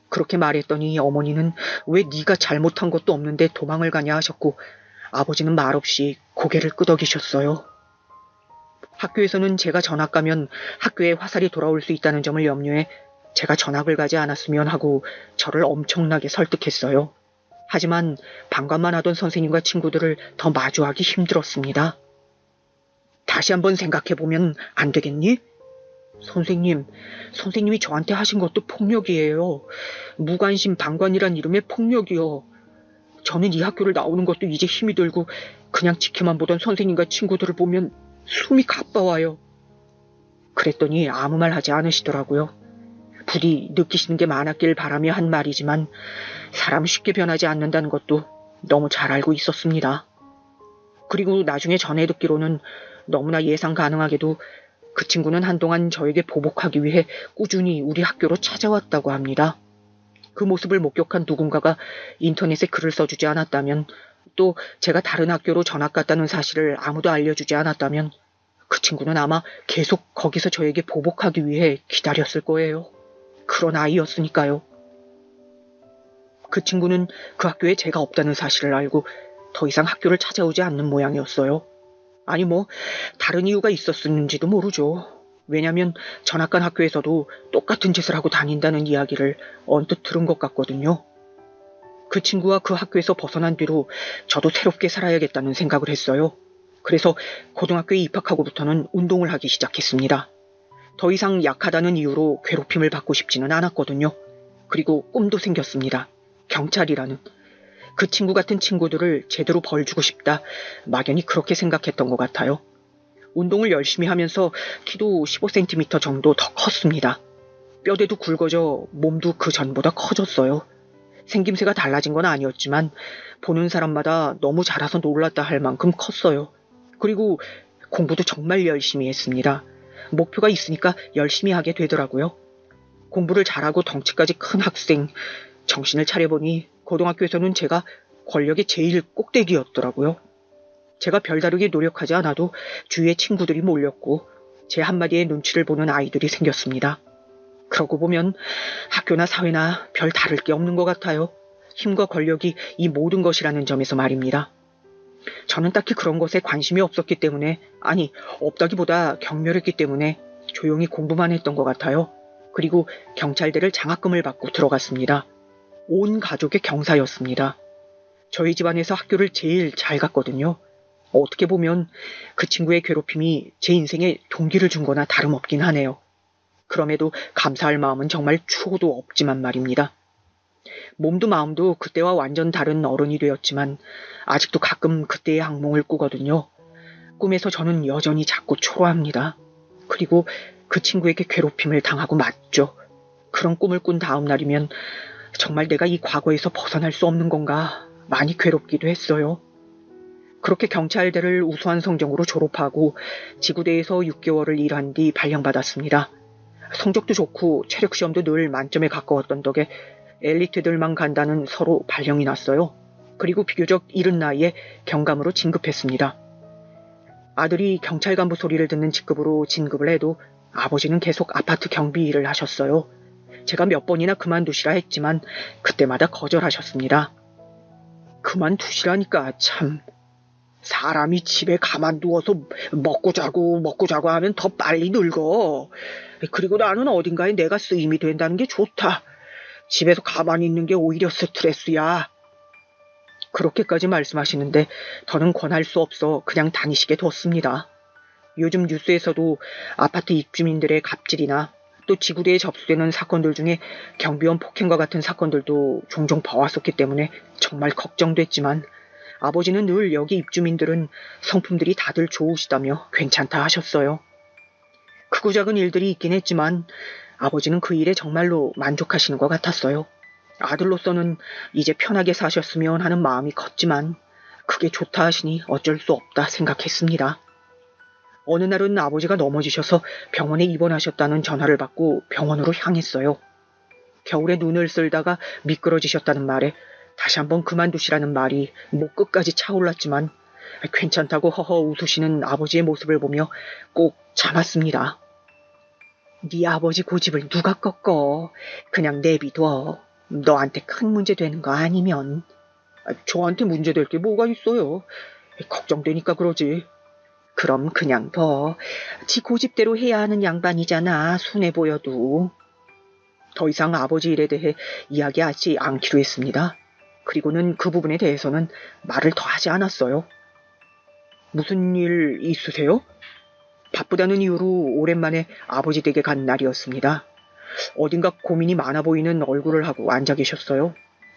그렇게 말했더니 어머니는 왜 네가 잘못한 것도 없는데 도망을 가냐 하셨고 아버지는 말없이 고개를 끄덕이셨어요. 학교에서는 제가 전학 가면 학교에 화살이 돌아올 수 있다는 점을 염려해 제가 전학을 가지 않았으면 하고 저를 엄청나게 설득했어요. 하지만 방관만 하던 선생님과 친구들을 더 마주하기 힘들었습니다. 다시 한번 생각해보면 안 되겠니? 선생님이 저한테 하신 것도 폭력이에요. 무관심 방관이란 이름의 폭력이요. 저는 이 학교를 나오는 것도 이제 힘이 들고 그냥 지켜만 보던 선생님과 친구들을 보면 숨이 가빠와요. 그랬더니 아무 말 하지 않으시더라고요. 부디 느끼시는 게 많았길 바라며 한 말이지만 사람 쉽게 변하지 않는다는 것도 너무 잘 알고 있었습니다. 그리고 나중에 전해 듣기로는 너무나 예상 가능하게도 그 친구는 한동안 저에게 보복하기 위해 꾸준히 우리 학교로 찾아왔다고 합니다. 그 모습을 목격한 누군가가 인터넷에 글을 써주지 않았다면 또 제가 다른 학교로 전학 갔다는 사실을 아무도 알려주지 않았다면 그 친구는 아마 계속 거기서 저에게 보복하기 위해 기다렸을 거예요. 그런 아이였으니까요. 그 친구는 그 학교에 제가 없다는 사실을 알고 더 이상 학교를 찾아오지 않는 모양이었어요. 아니 다른 이유가 있었는지도 모르죠. 왜냐면 전학 간 학교에서도 똑같은 짓을 하고 다닌다는 이야기를 언뜻 들은 것 같거든요. 그 친구와 그 학교에서 벗어난 뒤로 저도 새롭게 살아야겠다는 생각을 했어요. 그래서 고등학교에 입학하고부터는 운동을 하기 시작했습니다. 더 이상 약하다는 이유로 괴롭힘을 받고 싶지는 않았거든요. 그리고 꿈도 생겼습니다. 경찰이라는. 그 친구 같은 친구들을 제대로 벌주고 싶다. 막연히 그렇게 생각했던 것 같아요. 운동을 열심히 하면서 키도 15cm 정도 더 컸습니다. 뼈대도 굵어져 몸도 그 전보다 커졌어요. 생김새가 달라진 건 아니었지만 보는 사람마다 너무 자라서 놀랐다 할 만큼 컸어요. 그리고 공부도 정말 열심히 했습니다. 목표가 있으니까 열심히 하게 되더라고요. 공부를 잘하고 덩치까지 큰 학생, 정신을 차려보니 고등학교에서는 제가 권력의 제일 꼭대기였더라고요. 제가 별다르게 노력하지 않아도 주위에 친구들이 몰렸고 제 한마디에 눈치를 보는 아이들이 생겼습니다. 그러고 보면 학교나 사회나 별 다를 게 없는 것 같아요. 힘과 권력이 이 모든 것이라는 점에서 말입니다. 저는 딱히 그런 것에 관심이 없었기 때문에, 아니, 없다기보다 경멸했기 때문에 조용히 공부만 했던 것 같아요. 그리고 경찰대를 장학금을 받고 들어갔습니다. 온 가족의 경사였습니다. 저희 집안에서 학교를 제일 잘 갔거든요. 어떻게 보면 그 친구의 괴롭힘이 제 인생에 동기를 준 거나 다름없긴 하네요. 그럼에도 감사할 마음은 정말 추호도 없지만 말입니다. 몸도 마음도 그때와 완전 다른 어른이 되었지만 아직도 가끔 그때의 악몽을 꾸거든요. 꿈에서 저는 여전히 자꾸 초라합니다. 그리고 그 친구에게 괴롭힘을 당하고 맞죠. 그런 꿈을 꾼 다음 날이면 정말 내가 이 과거에서 벗어날 수 없는 건가 많이 괴롭기도 했어요. 그렇게 경찰대를 우수한 성적으로 졸업하고 지구대에서 6개월을 일한 뒤 발령받았습니다. 성적도 좋고 체력시험도 늘 만점에 가까웠던 덕에 엘리트들만 간다는 서로 발령이 났어요. 그리고 비교적 이른 나이에 경감으로 진급했습니다. 아들이 경찰 간부 소리를 듣는 직급으로 진급을 해도 아버지는 계속 아파트 경비 일을 하셨어요. 제가 몇 번이나 그만두시라 했지만 그때마다 거절하셨습니다. 그만두시라니까 참. 사람이 집에 가만두어서 먹고 자고 하면 더 빨리 늙어. 그리고 나는 어딘가에 내가 쓰임이 된다는 게 좋다. 집에서 가만히 있는 게 오히려 스트레스야. 그렇게까지 말씀하시는데 더는 권할 수 없어 그냥 다니시게 뒀습니다. 요즘 뉴스에서도 아파트 입주민들의 갑질이나 또 지구대에 접수되는 사건들 중에 경비원 폭행과 같은 사건들도 종종 봐왔었기 때문에 정말 걱정됐지만 아버지는 늘 여기 입주민들은 성품들이 다들 좋으시다며 괜찮다 하셨어요. 크고 작은 일들이 있긴 했지만 아버지는 그 일에 정말로 만족하시는 것 같았어요. 아들로서는 이제 편하게 사셨으면 하는 마음이 컸지만 그게 좋다 하시니 어쩔 수 없다 생각했습니다. 어느 날은 아버지가 넘어지셔서 병원에 입원하셨다는 전화를 받고 병원으로 향했어요. 겨울에 눈을 쓸다가 미끄러지셨다는 말에 다시 한번 그만두시라는 말이 목 끝까지 차올랐지만 괜찮다고 허허 웃으시는 아버지의 모습을 보며 꼭 참았습니다. 네 아버지 고집을 누가 꺾어. 그냥 내비둬. 너한테 큰 문제 되는 거 아니면. 저한테 문제 될 게 뭐가 있어요. 걱정되니까 그러지. 그럼 그냥 둬. 지 고집대로 해야 하는 양반이잖아. 순해 보여도. 더 이상 아버지 일에 대해 이야기하지 않기로 했습니다. 그리고는 그 부분에 대해서는 말을 더 하지 않았어요. 무슨 일 있으세요? 바쁘다는 이유로 오랜만에 아버지 댁에 간 날이었습니다. 어딘가 고민이 많아 보이는 얼굴을 하고 앉아 계셨어요.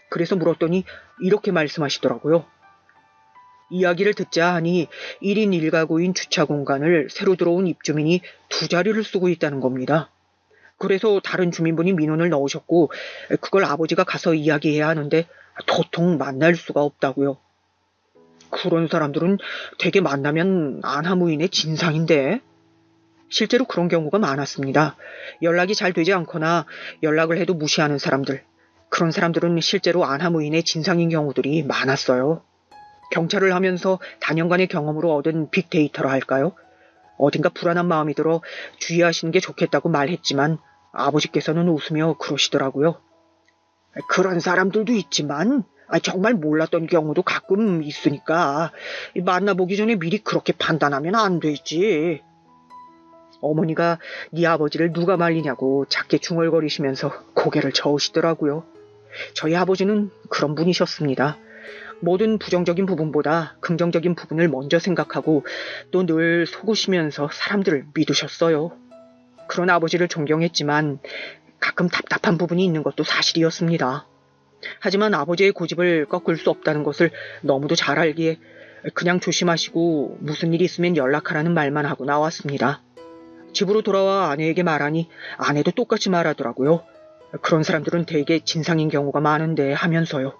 그래서 물었더니 이렇게 말씀하시더라고요. 이야기를 듣자 하니 1인 1가구인 주차 공간을 새로 들어온 입주민이 2자리를 쓰고 있다는 겁니다. 그래서 다른 주민분이 민원을 넣으셨고 그걸 아버지가 가서 이야기해야 하는데 도통 만날 수가 없다고요. 그런 사람들은 되게 만나면 안하무인의 진상인데. 실제로 그런 경우가 많았습니다. 연락이 잘 되지 않거나 연락을 해도 무시하는 사람들. 그런 사람들은 실제로 안하무인의 진상인 경우들이 많았어요. 경찰을 하면서 단연간의 경험으로 얻은 빅데이터라 할까요? 어딘가 불안한 마음이 들어 주의하시는 게 좋겠다고 말했지만 아버지께서는 웃으며 그러시더라고요. 그런 사람들도 있지만 정말 몰랐던 경우도 가끔 있으니까 만나보기 전에 미리 그렇게 판단하면 안 되지. 어머니가 네 아버지를 누가 말리냐고 작게 중얼거리시면서 고개를 저으시더라고요. 저희 아버지는 그런 분이셨습니다. 모든 부정적인 부분보다 긍정적인 부분을 먼저 생각하고 또 늘 속으시면서 사람들을 믿으셨어요. 그런 아버지를 존경했지만 가끔 답답한 부분이 있는 것도 사실이었습니다. 하지만 아버지의 고집을 꺾을 수 없다는 것을 너무도 잘 알기에 그냥 조심하시고 무슨 일이 있으면 연락하라는 말만 하고 나왔습니다. 집으로 돌아와 아내에게 말하니 아내도 똑같이 말하더라고요. 그런 사람들은 되게 진상인 경우가 많은데 하면서요.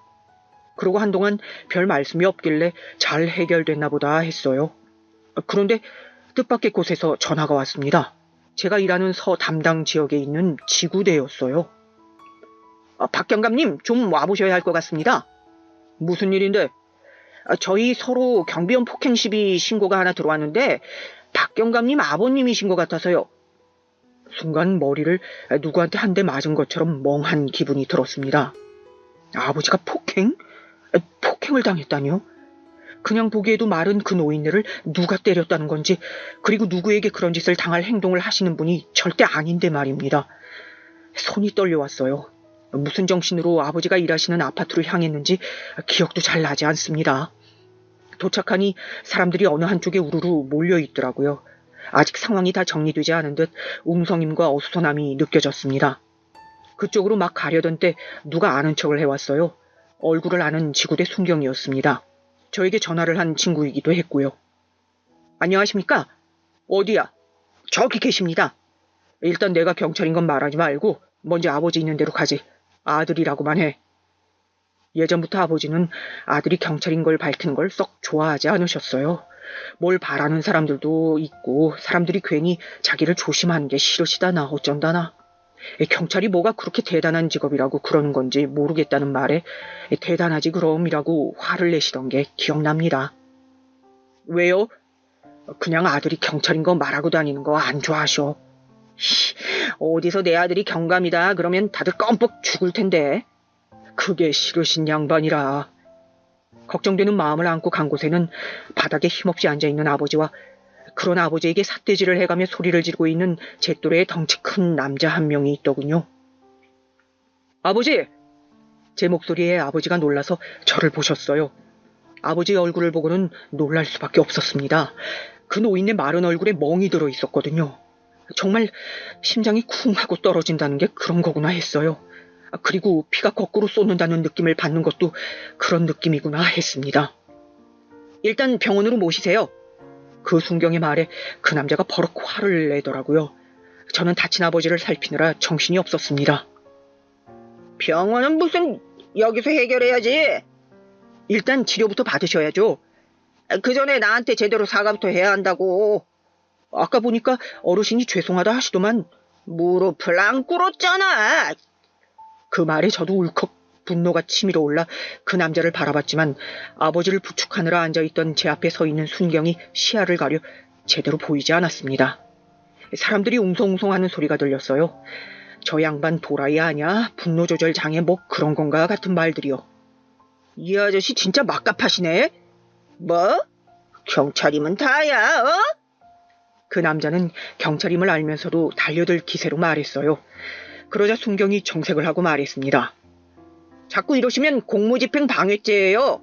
그러고 한동안 별 말씀이 없길래 잘 해결됐나 보다 했어요. 그런데 뜻밖의 곳에서 전화가 왔습니다. 제가 일하는 서 담당 지역에 있는 지구대였어요. 박 경감님 좀 와보셔야 할 것 같습니다. 무슨 일인데? 저희 서로 경비원 폭행 시비 신고가 하나 들어왔는데 박 경감님 아버님이신 것 같아서요. 순간 머리를 누구한테 한 대 맞은 것처럼 멍한 기분이 들었습니다. 아버지가 폭행? 폭행을 당했다니요? 그냥 보기에도 마른 그 노인네를 누가 때렸다는 건지, 그리고 누구에게 그런 짓을 당할 행동을 하시는 분이 절대 아닌데 말입니다. 손이 떨려왔어요. 무슨 정신으로 아버지가 일하시는 아파트를 향했는지 기억도 잘 나지 않습니다. 도착하니 사람들이 어느 한쪽에 우르르 몰려있더라고요. 아직 상황이 다 정리되지 않은 듯 웅성임과 어수선함이 느껴졌습니다. 그쪽으로 막 가려던 때 누가 아는 척을 해왔어요. 얼굴을 아는 지구대 순경이었습니다. 저에게 전화를 한 친구이기도 했고요. 안녕하십니까? 어디야? 저기 계십니다. 일단 내가 경찰인 건 말하지 말고 먼저 아버지 있는 데로 가지. 아들이라고만 해. 예전부터 아버지는 아들이 경찰인 걸 밝히는 걸 썩 좋아하지 않으셨어요. 뭘 바라는 사람들도 있고 사람들이 괜히 자기를 조심하는 게 싫으시다나 어쩐다나. 경찰이 뭐가 그렇게 대단한 직업이라고 그러는 건지 모르겠다는 말에 대단하지 그럼이라고 화를 내시던 게 기억납니다. 왜요? 그냥 아들이 경찰인 거 말하고 다니는 거 안 좋아하셔. 어디서 내 아들이 경감이다 그러면 다들 껌뻑 죽을 텐데. 그게 싫으신 양반이라. 걱정되는 마음을 안고 간 곳에는 바닥에 힘없이 앉아있는 아버지와 그런 아버지에게 삿대질을 해가며 소리를 지르고 있는 제 또래의 덩치 큰 남자 한 명이 있더군요. 아버지! 제 목소리에 아버지가 놀라서 저를 보셨어요. 아버지의 얼굴을 보고는 놀랄 수밖에 없었습니다. 그 노인네 마른 얼굴에 멍이 들어 있었거든요. 정말 심장이 쿵 하고 떨어진다는 게 그런 거구나 했어요. 그리고 피가 거꾸로 쏟는다는 느낌을 받는 것도 그런 느낌이구나 했습니다. 일단 병원으로 모시세요. 그 순경의 말에 그 남자가 버럭 화를 내더라고요. 저는 다친 아버지를 살피느라 정신이 없었습니다. 병원은 무슨 여기서 해결해야지. 일단 치료부터 받으셔야죠. 그 전에 나한테 제대로 사과부터 해야 한다고. 아까 보니까 어르신이 죄송하다 하시더만 무릎을 안 꿇었잖아. 그 말에 저도 울컥 분노가 치밀어 올라 그 남자를 바라봤지만 아버지를 부축하느라 앉아있던 제 앞에 서 있는 순경이 시야를 가려 제대로 보이지 않았습니다. 사람들이 웅성웅성하는 소리가 들렸어요. 저 양반 도라이 아냐? 분노 조절 장애 뭐 그런 건가 같은 말들이요. 이 아저씨 진짜 막갑하시네. 뭐? 경찰이면 다야, 어? 그 남자는 경찰임을 알면서도 달려들 기세로 말했어요. 그러자 순경이 정색을 하고 말했습니다. 자꾸 이러시면 공무집행 방해죄예요.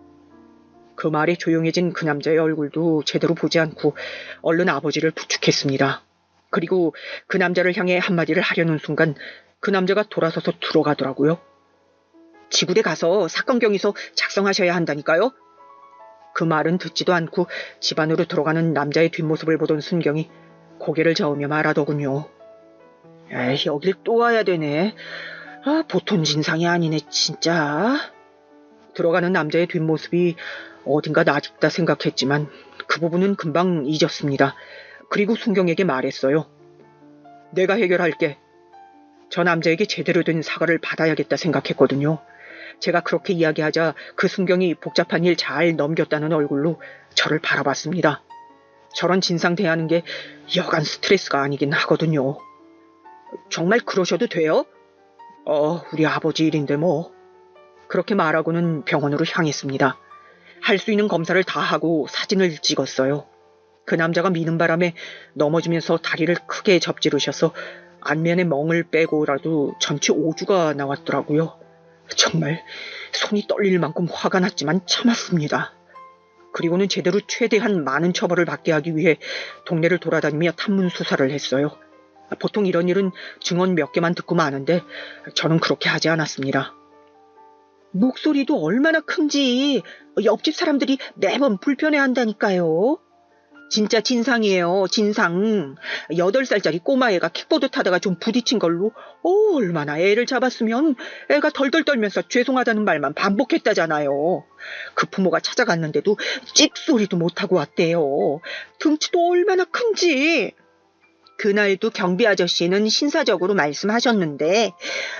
그 말에 조용해진 그 남자의 얼굴도 제대로 보지 않고 얼른 아버지를 부축했습니다. 그리고 그 남자를 향해 한마디를 하려는 순간 그 남자가 돌아서서 들어가더라고요. 지구대 가서 사건 경위서 작성하셔야 한다니까요. 그 말은 듣지도 않고 집 안으로 들어가는 남자의 뒷모습을 보던 순경이 고개를 저으며 말하더군요. 에이, 여길 또 와야 되네. 보통 진상이 아니네 진짜. 들어가는 남자의 뒷모습이 어딘가 낯익다 생각했지만 그 부분은 금방 잊었습니다. 그리고 순경에게 말했어요. 내가 해결할게. 저 남자에게 제대로 된 사과를 받아야겠다 생각했거든요. 제가 그렇게 이야기하자 그 순경이 복잡한 일 잘 넘겼다는 얼굴로 저를 바라봤습니다. 저런 진상 대하는 게 여간 스트레스가 아니긴 하거든요. 정말 그러셔도 돼요? 우리 아버지 일인데 뭐. 그렇게 말하고는 병원으로 향했습니다. 할 수 있는 검사를 다 하고 사진을 찍었어요. 그 남자가 미는 바람에 넘어지면서 다리를 크게 접지르셔서 안면에 멍을 빼고라도 전치 5주가 나왔더라고요. 정말 손이 떨릴 만큼 화가 났지만 참았습니다. 그리고는 제대로 최대한 많은 처벌을 받게 하기 위해 동네를 돌아다니며 탐문 수사를 했어요. 보통 이런 일은 증언 몇 개만 듣고 마는데 저는 그렇게 하지 않았습니다. 목소리도 얼마나 큰지 옆집 사람들이 매번 불편해한다니까요. 진짜 진상이에요. 진상. 8살짜리 꼬마애가 킥보드 타다가 좀 부딪힌 걸로 얼마나 애를 잡았으면 애가 덜덜 떨면서 죄송하다는 말만 반복했다잖아요. 그 부모가 찾아갔는데도 찍소리도 못하고 왔대요. 등치도 얼마나 큰지. 그날도 경비 아저씨는 신사적으로 말씀하셨는데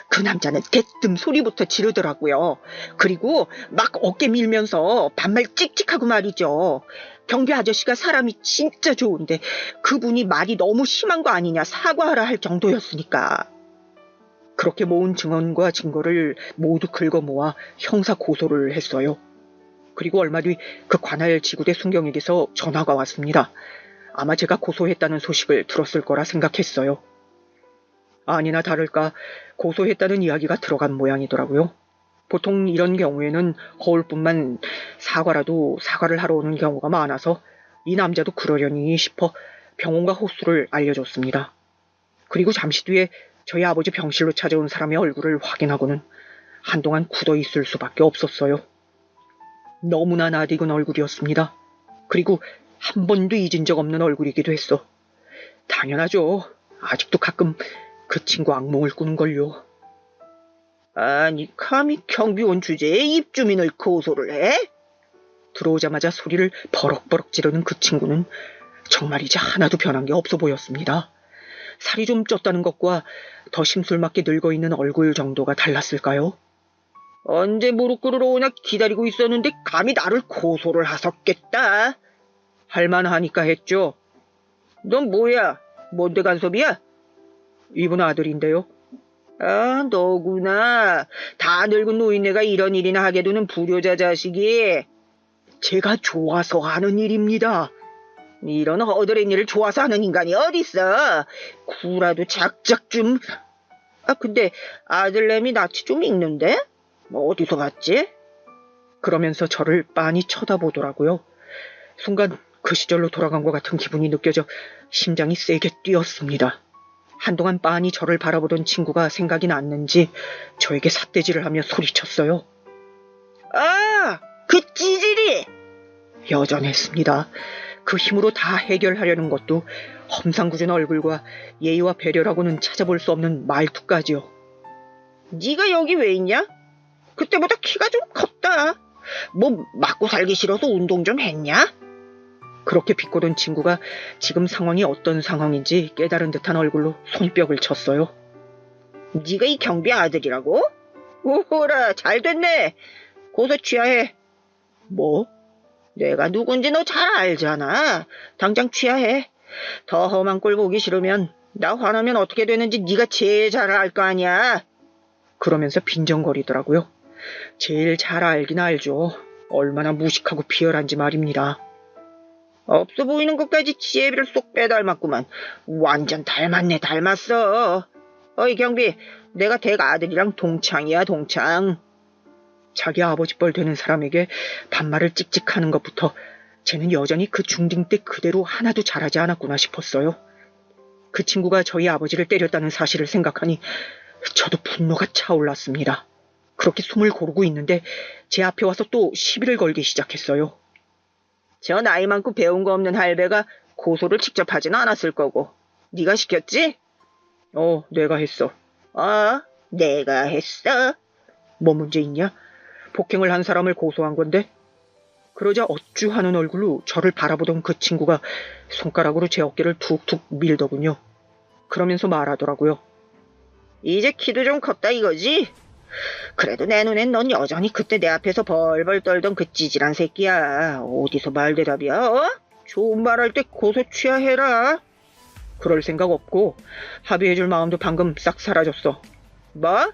그 남자는 대뜸 소리부터 지르더라고요. 그리고 막 어깨 밀면서 반말 찍찍하고 말이죠. 경비 아저씨가 사람이 진짜 좋은데 그분이 말이 너무 심한 거 아니냐 사과하라 할 정도였으니까. 그렇게 모은 증언과 증거를 모두 긁어 모아 형사 고소를 했어요. 그리고 얼마 뒤 그 관할 지구대 순경에게서 전화가 왔습니다. 아마 제가 고소했다는 소식을 들었을 거라 생각했어요. 아니나 다를까 고소했다는 이야기가 들어간 모양이더라고요. 보통 이런 경우에는 거울뿐만 사과라도 사과를 하러 오는 경우가 많아서 이 남자도 그러려니 싶어 병원과 호수를 알려줬습니다. 그리고 잠시 뒤에 저희 아버지 병실로 찾아온 사람의 얼굴을 확인하고는 한동안 굳어 있을 수밖에 없었어요. 너무나 낯익은 얼굴이었습니다. 그리고 한 번도 잊은 적 없는 얼굴이기도 했어. 당연하죠. 아직도 가끔 그 친구 악몽을 꾸는걸요. 아니, 감히 경비원 주제에 입주민을 고소를 해? 들어오자마자 소리를 버럭버럭 지르는 그 친구는 정말 이제 하나도 변한 게 없어 보였습니다. 살이 좀 쪘다는 것과 더 심술맞게 늙어있는 얼굴 정도가 달랐을까요? 언제 무릎 꿇으러 오나 기다리고 있었는데 감히 나를 고소를 하셨겠다. 할만하니까 했죠. 넌 뭐야? 뭔데 간섭이야? 이분 아들인데요. 아, 너구나. 다 늙은 노인네가 이런 일이나 하게 두는 불효자 자식이. 제가 좋아서 하는 일입니다. 이런 허드렛 일을 좋아서 하는 인간이 어딨어. 구라도 작작 좀. 아, 근데 아들내미 낯이 좀 익는데? 뭐 어디서 봤지? 그러면서 저를 빤히 쳐다보더라고요. 순간 그 시절로 돌아간 것 같은 기분이 느껴져 심장이 세게 뛰었습니다. 한동안 빤히 저를 바라보던 친구가 생각이 났는지 저에게 삿대질을 하며 소리쳤어요. 아! 그 찌질이! 여전했습니다. 그 힘으로 다 해결하려는 것도 험상궂은 얼굴과 예의와 배려라고는 찾아볼 수 없는 말투까지요. 네가 여기 왜 있냐? 그때보다 키가 좀 컸다. 뭐 맞고 살기 싫어서 운동 좀 했냐? 그렇게 비꼬던 친구가 지금 상황이 어떤 상황인지 깨달은 듯한 얼굴로 손뼉을 쳤어요. 네가 이 경비 아들이라고? 오호라, 잘 됐네. 고소 취하해. 뭐? 내가 누군지 너 잘 알잖아. 당장 취하해. 더 험한 꼴 보기 싫으면 나 화나면 어떻게 되는지 네가 제일 잘 알 거 아니야. 그러면서 빈정거리더라고요. 제일 잘 알긴 알죠. 얼마나 무식하고 비열한지 말입니다. 없어 보이는 것까지 지혜비를 쏙 빼닮았구만. 완전 닮았네, 닮았어. 어이 경비, 내가 댁 아들이랑 동창이야, 동창. 자기 아버지 뻘 되는 사람에게 반말을 찍찍하는 것부터 쟤는 여전히 그 중딩 때 그대로 하나도 잘하지 않았구나 싶었어요. 그 친구가 저희 아버지를 때렸다는 사실을 생각하니 저도 분노가 차올랐습니다. 그렇게 숨을 고르고 있는데 제 앞에 와서 또 시비를 걸기 시작했어요. 저 나이 많고 배운 거 없는 할배가 고소를 직접 하지는 않았을 거고. 네가 시켰지? 내가 했어. 내가 했어? 뭐 문제 있냐? 폭행을 한 사람을 고소한 건데? 그러자 어쭈하는 얼굴로 저를 바라보던 그 친구가 손가락으로 제 어깨를 툭툭 밀더군요. 그러면서 말하더라고요. 이제 키도 좀 컸다 이거지? 그래도 내 눈엔 넌 여전히 그때 내 앞에서 벌벌 떨던 그 찌질한 새끼야. 어디서 말대답이야? 좋은 말할 때 고소 취하해라. 그럴 생각 없고 합의해줄 마음도 방금 싹 사라졌어. 뭐?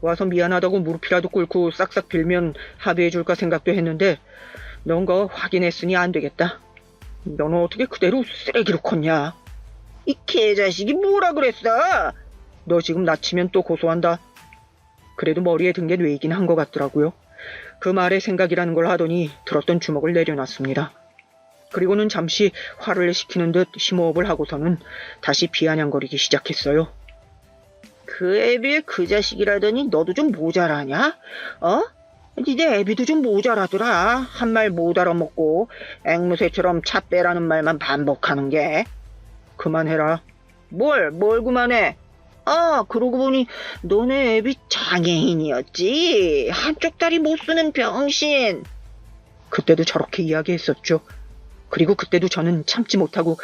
와서 미안하다고 무릎이라도 꿇고 싹싹 빌면 합의해줄까 생각도 했는데 넌 거 확인했으니 안 되겠다. 너는 어떻게 그대로 쓰레기로 컸냐? 이 개자식이 뭐라 그랬어? 너 지금 나치면 또 고소한다. 그래도 머리에 든 게 뇌이긴 한 것 같더라고요. 그 말에 생각이라는 걸 하더니 들었던 주먹을 내려놨습니다. 그리고는 잠시 화를 시키는 듯 심호흡을 하고서는 다시 비아냥거리기 시작했어요. 그 애비의 그 자식이라더니 너도 좀 모자라냐? 니네 애비도 좀 모자라더라. 한 말 못 알아먹고 앵무새처럼 차 빼라는 말만 반복하는 게. 그만해라. 뭘 그만해? 그러고 보니 너네 애비 장애인이었지. 한쪽 다리 못 쓰는 병신. 그때도 저렇게 이야기했었죠. 그리고 그때도 저는 참지 못하고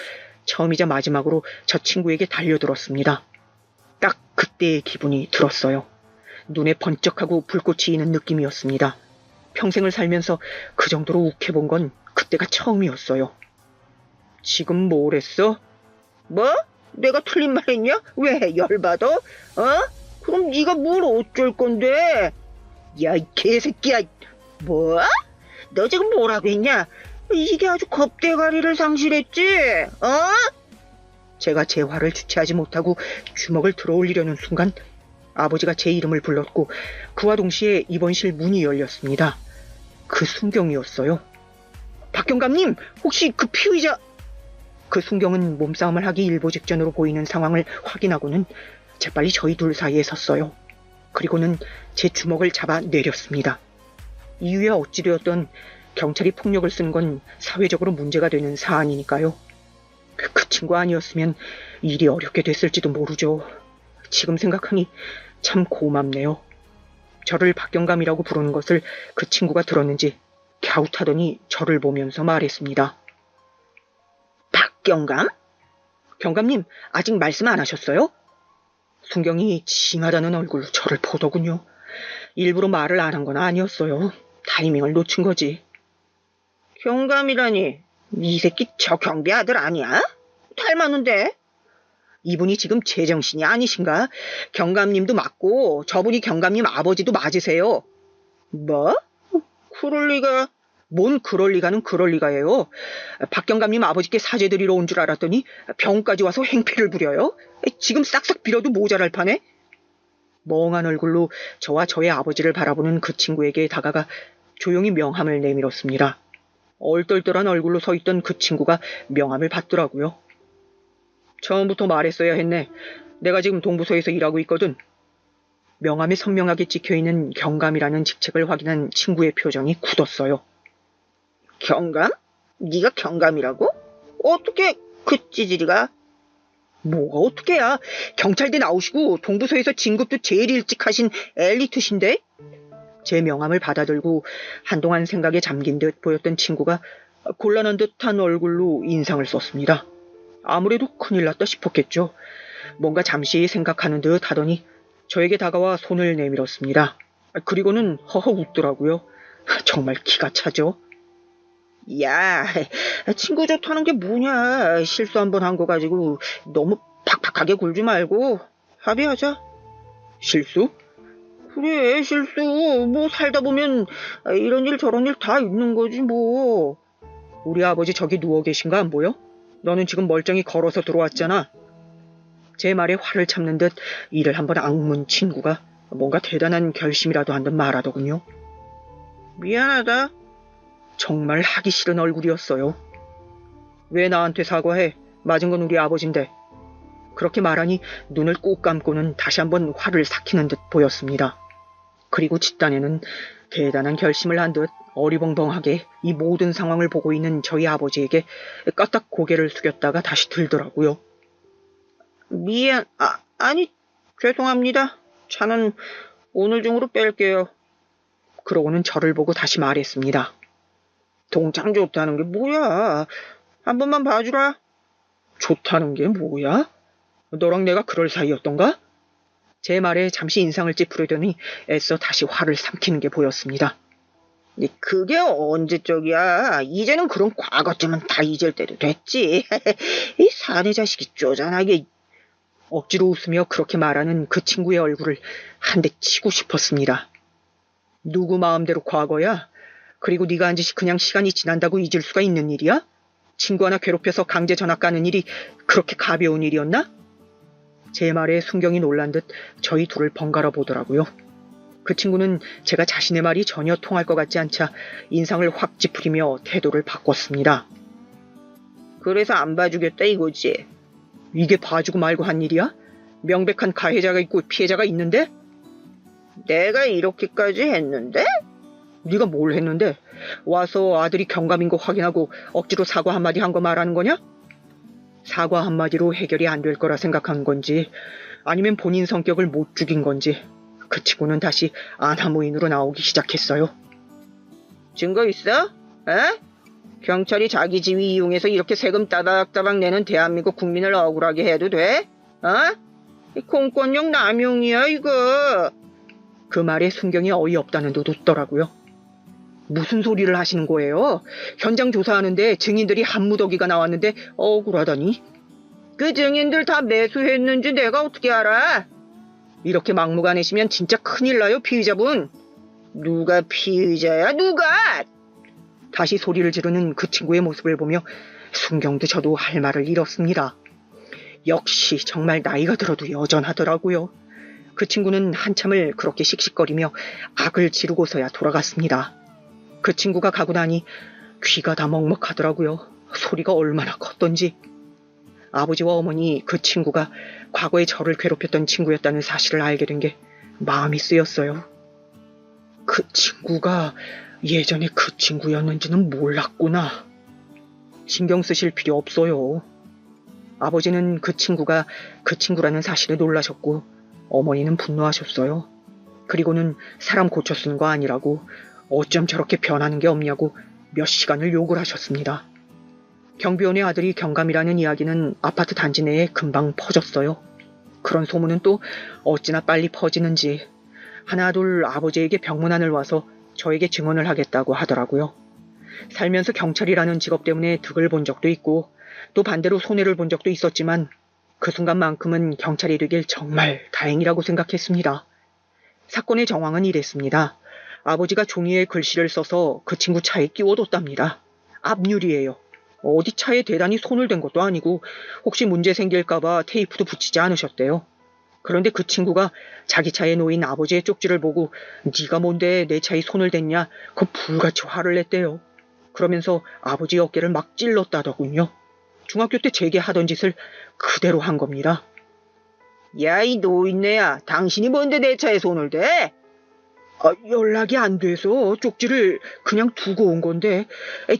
처음이자 마지막으로 저 친구에게 달려들었습니다. 딱 그때의 기분이 들었어요. 눈에 번쩍하고 불꽃이 있는 느낌이었습니다. 평생을 살면서 그 정도로 욱해본 건 그때가 처음이었어요. 지금 뭘 했어? 뭐? 내가 틀린 말 했냐? 왜 열받아? 그럼 네가 뭘 어쩔 건데? 야, 이 개새끼야. 뭐? 너 지금 뭐라고 했냐? 이게 아주 겁대가리를 상실했지? 제가 제 화를 주체하지 못하고 주먹을 들어올리려는 순간 아버지가 제 이름을 불렀고 그와 동시에 입원실 문이 열렸습니다. 그 순경이었어요. 박경감님, 혹시 그 피의자... 그 순경은 몸싸움을 하기 일보 직전으로 보이는 상황을 확인하고는 재빨리 저희 둘 사이에 섰어요. 그리고는 제 주먹을 잡아 내렸습니다. 이후에 어찌되었던 경찰이 폭력을 쓴 건 사회적으로 문제가 되는 사안이니까요. 그 친구 아니었으면 일이 어렵게 됐을지도 모르죠. 지금 생각하니 참 고맙네요. 저를 박경감이라고 부르는 것을 그 친구가 들었는지 갸웃하더니 저를 보면서 말했습니다. 박경감? 경감님, 아직 말씀 안 하셨어요? 순경이 징하다는 얼굴로 저를 보더군요. 일부러 말을 안 한 건 아니었어요. 타이밍을 놓친 거지. 경감이라니, 이 새끼 저 경비 아들 아니야? 닮았는데? 이분이 지금 제정신이 아니신가? 경감님도 맞고 저분이 경감님 아버지도 맞으세요. 뭐? 그럴 리가... 뭔 그럴 리가는 그럴 리가예요. 박경감님 아버지께 사죄드리러 온 줄 알았더니 병까지 와서 행패를 부려요. 지금 싹싹 빌어도 모자랄 판에. 멍한 얼굴로 저와 저의 아버지를 바라보는 그 친구에게 다가가 조용히 명함을 내밀었습니다. 얼떨떨한 얼굴로 서 있던 그 친구가 명함을 받더라고요. 처음부터 말했어야 했네. 내가 지금 동부서에서 일하고 있거든. 명함에 선명하게 찍혀있는 경감이라는 직책을 확인한 친구의 표정이 굳었어요. 경감? 네가 경감이라고? 어떻게 그 찌질이가? 뭐가 어떻게야? 경찰대 나오시고 동부서에서 진급도 제일 일찍 하신 엘리트신데? 제 명함을 받아들고 한동안 생각에 잠긴 듯 보였던 친구가 곤란한 듯한 얼굴로 인상을 썼습니다. 아무래도 큰일 났다 싶었겠죠. 뭔가 잠시 생각하는 듯 하더니 저에게 다가와 손을 내밀었습니다. 그리고는 허허 웃더라고요. 정말 기가 차죠. 야, 친구 좋다는 게 뭐냐. 실수 한번 한 거 가지고 너무 팍팍하게 굴지 말고 합의하자. 실수? 그래, 실수. 뭐 살다 보면 이런 일 저런 일 다 있는 거지 뭐. 우리 아버지 저기 누워 계신 거 안 보여? 너는 지금 멀쩡히 걸어서 들어왔잖아. 제 말에 화를 참는 듯 이를 한번 악문 친구가 뭔가 대단한 결심이라도 한 듯 말하더군요. 미안하다. 정말 하기 싫은 얼굴이었어요. 왜 나한테 사과해? 맞은 건 우리 아버지인데. 그렇게 말하니 눈을 꼭 감고는 다시 한번 화를 삭히는 듯 보였습니다. 그리고 집단에는 대단한 결심을 한 듯 어리벙벙하게 이 모든 상황을 보고 있는 저희 아버지에게 까딱 고개를 숙였다가 다시 들더라고요. 아니, 죄송합니다. 차는 오늘 중으로 뺄게요. 그러고는 저를 보고 다시 말했습니다. 동창 좋다는 게 뭐야? 한 번만 봐주라. 좋다는 게 뭐야? 너랑 내가 그럴 사이였던가? 제 말에 잠시 인상을 찌푸리더니 애써 다시 화를 삼키는 게 보였습니다. 그게 언제적이야? 이제는 그런 과거쯤은 다 잊을 때도 됐지. 이 사내 자식이 쪼잔하게. 억지로 웃으며 그렇게 말하는 그 친구의 얼굴을 한 대 치고 싶었습니다. 누구 마음대로 과거야? 그리고 네가 한 짓이 그냥 시간이 지난다고 잊을 수가 있는 일이야? 친구 하나 괴롭혀서 강제 전학 가는 일이 그렇게 가벼운 일이었나? 제 말에 순경이 놀란 듯 저희 둘을 번갈아 보더라고요. 그 친구는 제가 자신의 말이 전혀 통할 것 같지 않자 인상을 확 찌푸리며 태도를 바꿨습니다. 그래서 안 봐주겠다 이거지? 이게 봐주고 말고 한 일이야? 명백한 가해자가 있고 피해자가 있는데? 내가 이렇게까지 했는데? 네가 뭘 했는데? 와서 아들이 경감인 거 확인하고 억지로 사과 한마디 한 거 말하는 거냐? 사과 한마디로 해결이 안 될 거라 생각한 건지 아니면 본인 성격을 못 죽인 건지 그 친구는 다시 안하무인으로 나오기 시작했어요. 증거 있어? 에? 경찰이 자기 지위 이용해서 이렇게 세금 따박따박 내는 대한민국 국민을 억울하게 해도 돼? 공권력 남용이야 이거. 그 말에 순경이 어이없다는 듯 웃더라고요. 무슨 소리를 하시는 거예요? 현장 조사하는데 증인들이 한무더기가 나왔는데 억울하다니. 그 증인들 다 매수했는지 내가 어떻게 알아? 이렇게 막무가내시면 진짜 큰일 나요 피의자분. 누가 피의자야 누가? 다시 소리를 지르는 그 친구의 모습을 보며 순경도 저도 할 말을 잃었습니다. 역시 정말 나이가 들어도 여전하더라고요. 그 친구는 한참을 그렇게 씩씩거리며 악을 지르고서야 돌아갔습니다. 그 친구가 가고 나니 귀가 다 먹먹하더라고요. 소리가 얼마나 컸던지. 아버지와 어머니 그 친구가 과거에 저를 괴롭혔던 친구였다는 사실을 알게 된 게 마음이 쓰였어요. 그 친구가 예전에 그 친구였는지는 몰랐구나. 신경 쓰실 필요 없어요. 아버지는 그 친구가 그 친구라는 사실에 놀라셨고 어머니는 분노하셨어요. 그리고는 사람 고쳐 쓰는 거 아니라고 어쩜 저렇게 변하는 게 없냐고 몇 시간을 욕을 하셨습니다. 경비원의 아들이 경감이라는 이야기는 아파트 단지 내에 금방 퍼졌어요. 그런 소문은 또 어찌나 빨리 퍼지는지 하나둘 아버지에게 병문안을 와서 저에게 증언을 하겠다고 하더라고요. 살면서 경찰이라는 직업 때문에 득을 본 적도 있고 또 반대로 손해를 본 적도 있었지만 그 순간만큼은 경찰이 되길 정말 다행이라고 생각했습니다. 사건의 정황은 이랬습니다. 아버지가 종이에 글씨를 써서 그 친구 차에 끼워뒀답니다. 앞유리예요. 어디 차에 대단히 손을 댄 것도 아니고 혹시 문제 생길까봐 테이프도 붙이지 않으셨대요. 그런데 그 친구가 자기 차에 놓인 아버지의 쪽지를 보고 네가 뭔데 내 차에 손을 댔냐 그 불같이 화를 냈대요. 그러면서 아버지 어깨를 막 찔렀다더군요. 중학교 때 제게 하던 짓을 그대로 한 겁니다. 야, 이 노인네야, 당신이 뭔데 내 차에 손을 대? 연락이 안 돼서 쪽지를 그냥 두고 온 건데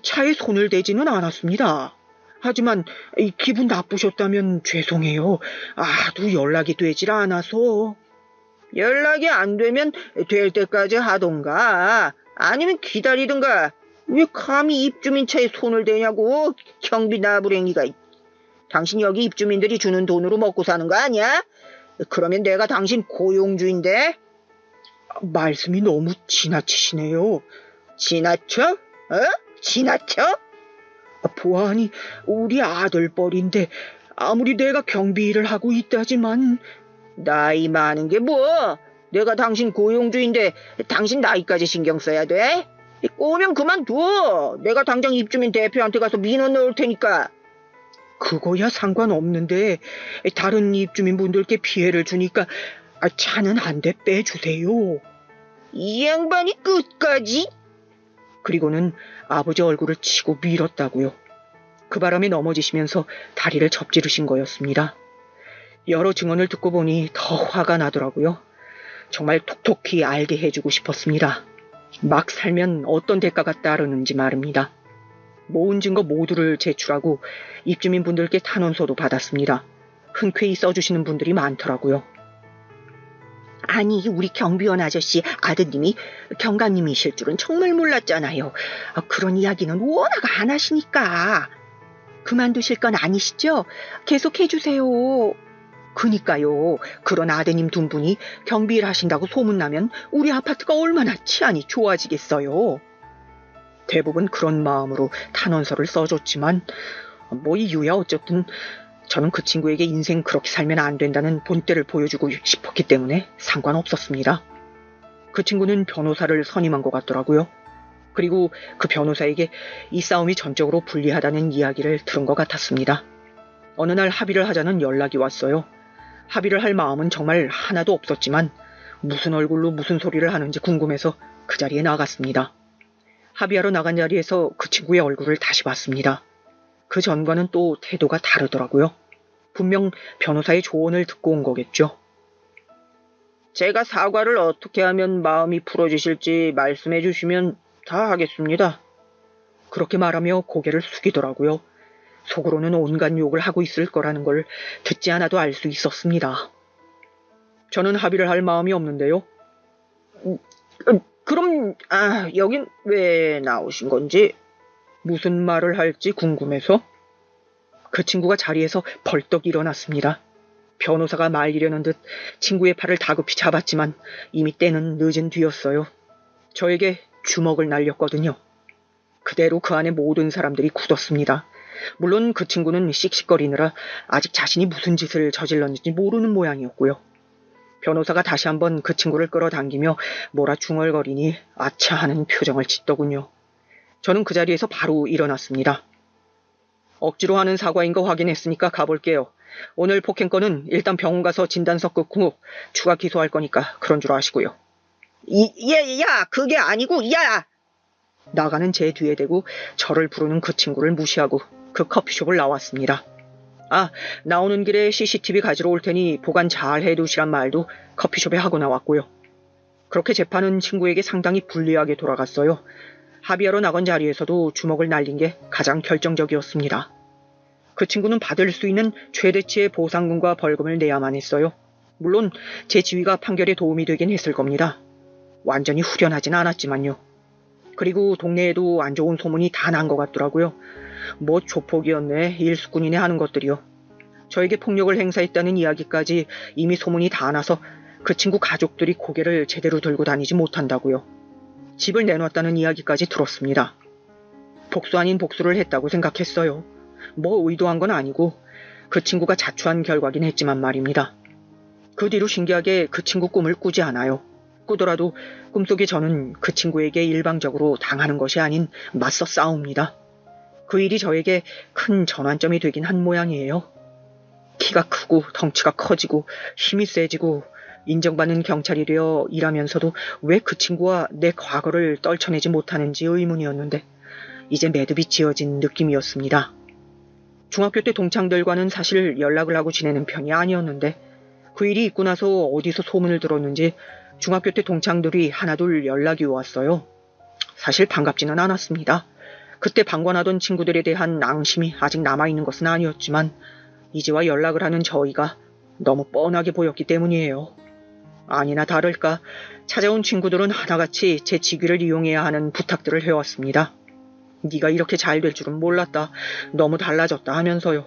차에 손을 대지는 않았습니다. 하지만 기분 나쁘셨다면 죄송해요. 하도 연락이 되질 않아서. 연락이 안 되면 될 때까지 하던가 아니면 기다리든가 왜 감히 입주민 차에 손을 대냐고. 경비 나부랭이가. 당신 여기 입주민들이 주는 돈으로 먹고 사는 거 아니야? 그러면 내가 당신 고용주인데? 말씀이 너무 지나치시네요. 지나쳐? 지나쳐? 보아하니 우리 아들뻘인데 아무리 내가 경비 일을 하고 있다지만. 나이 많은 게 뭐? 내가 당신 고용주인데 당신 나이까지 신경 써야 돼? 꼬우면 그만둬. 내가 당장 입주민 대표한테 가서 민원 넣을 테니까. 그거야 상관없는데 다른 입주민분들께 피해를 주니까 차는 한 대 빼주세요. 이 양반이 끝까지? 그리고는 아버지 얼굴을 치고 밀었다고요. 그 바람에 넘어지시면서 다리를 접지르신 거였습니다. 여러 증언을 듣고 보니 더 화가 나더라고요. 정말 톡톡히 알게 해주고 싶었습니다. 막 살면 어떤 대가가 따르는지 말입니다. 모은 증거 모두를 제출하고 입주민분들께 탄원서도 받았습니다. 흔쾌히 써주시는 분들이 많더라고요. 아니, 우리 경비원 아저씨 아드님이 경감님이실 줄은 정말 몰랐잖아요. 그런 이야기는 워낙 안 하시니까. 그만두실 건 아니시죠? 계속 해주세요. 그니까요. 그런 아드님 두 분이 경비일 하신다고 소문나면 우리 아파트가 얼마나 치안이 좋아지겠어요. 대부분 그런 마음으로 탄원서를 써줬지만 뭐 이유야 어쨌든 저는 그 친구에게 인생 그렇게 살면 안 된다는 본때를 보여주고 싶었기 때문에 상관없었습니다. 그 친구는 변호사를 선임한 것 같더라고요. 그리고 그 변호사에게 이 싸움이 전적으로 불리하다는 이야기를 들은 것 같았습니다. 어느 날 합의를 하자는 연락이 왔어요. 합의를 할 마음은 정말 하나도 없었지만 무슨 얼굴로 무슨 소리를 하는지 궁금해서 그 자리에 나갔습니다. 합의하러 나간 자리에서 그 친구의 얼굴을 다시 봤습니다. 그 전과는 또 태도가 다르더라고요. 분명 변호사의 조언을 듣고 온 거겠죠. 제가 사과를 어떻게 하면 마음이 풀어지실지 말씀해 주시면 다 하겠습니다. 그렇게 말하며 고개를 숙이더라고요. 속으로는 온갖 욕을 하고 있을 거라는 걸 듣지 않아도 알 수 있었습니다. 저는 합의를 할 마음이 없는데요. 그럼 여긴 왜 나오신 건지, 무슨 말을 할지 궁금해서. 그 친구가 자리에서 벌떡 일어났습니다. 변호사가 말리려는 듯 친구의 팔을 다급히 잡았지만 이미 때는 늦은 뒤였어요. 저에게 주먹을 날렸거든요. 그대로 그 안에 모든 사람들이 굳었습니다. 물론 그 친구는 씩씩거리느라 아직 자신이 무슨 짓을 저질렀는지 모르는 모양이었고요. 변호사가 다시 한번 그 친구를 끌어당기며 뭐라 중얼거리니 아차 하는 표정을 짓더군요. 저는 그 자리에서 바로 일어났습니다. 억지로 하는 사과인 거 확인했으니까 가볼게요. 오늘 폭행건은 일단 병원 가서 진단서 끊고 추가 기소할 거니까 그런 줄 아시고요. 야, 그게 아니고, 야! 나가는 제 뒤에 대고 저를 부르는 그 친구를 무시하고 그 커피숍을 나왔습니다. 나오는 길에 CCTV 가지러 올 테니 보관 잘 해두시란 말도 커피숍에 하고 나왔고요. 그렇게 재판은 친구에게 상당히 불리하게 돌아갔어요. 합의하러 나간 자리에서도 주먹을 날린 게 가장 결정적이었습니다. 그 친구는 받을 수 있는 최대치의 보상금과 벌금을 내야만 했어요. 물론 제 지위가 판결에 도움이 되긴 했을 겁니다. 완전히 후련하진 않았지만요. 그리고 동네에도 안 좋은 소문이 다 난 것 같더라고요. 뭐 조폭이었네, 일수꾼이네 하는 것들이요. 저에게 폭력을 행사했다는 이야기까지 이미 소문이 다 나서 그 친구 가족들이 고개를 제대로 들고 다니지 못한다고요. 집을 내놨다는 이야기까지 들었습니다. 복수 아닌 복수를 했다고 생각했어요. 뭐 의도한 건 아니고 그 친구가 자초한 결과긴 했지만 말입니다. 그 뒤로 신기하게 그 친구 꿈을 꾸지 않아요. 꾸더라도 꿈속에 저는 그 친구에게 일방적으로 당하는 것이 아닌 맞서 싸웁니다. 그 일이 저에게 큰 전환점이 되긴 한 모양이에요. 키가 크고 덩치가 커지고 힘이 세지고 인정받는 경찰이 되어 일하면서도 왜 그 친구와 내 과거를 떨쳐내지 못하는지 의문이었는데 이제 매듭이 지어진 느낌이었습니다. 중학교 때 동창들과는 사실 연락을 하고 지내는 편이 아니었는데 그 일이 있고 나서 어디서 소문을 들었는지 중학교 때 동창들이 하나둘 연락이 왔어요. 사실 반갑지는 않았습니다. 그때 방관하던 친구들에 대한 앙심이 아직 남아있는 것은 아니었지만 이제와 연락을 하는 저희가 너무 뻔하게 보였기 때문이에요. 아니나 다를까 찾아온 친구들은 하나같이 제 직위를 이용해야 하는 부탁들을 해왔습니다. 네가 이렇게 잘 될 줄은 몰랐다. 너무 달라졌다 하면서요.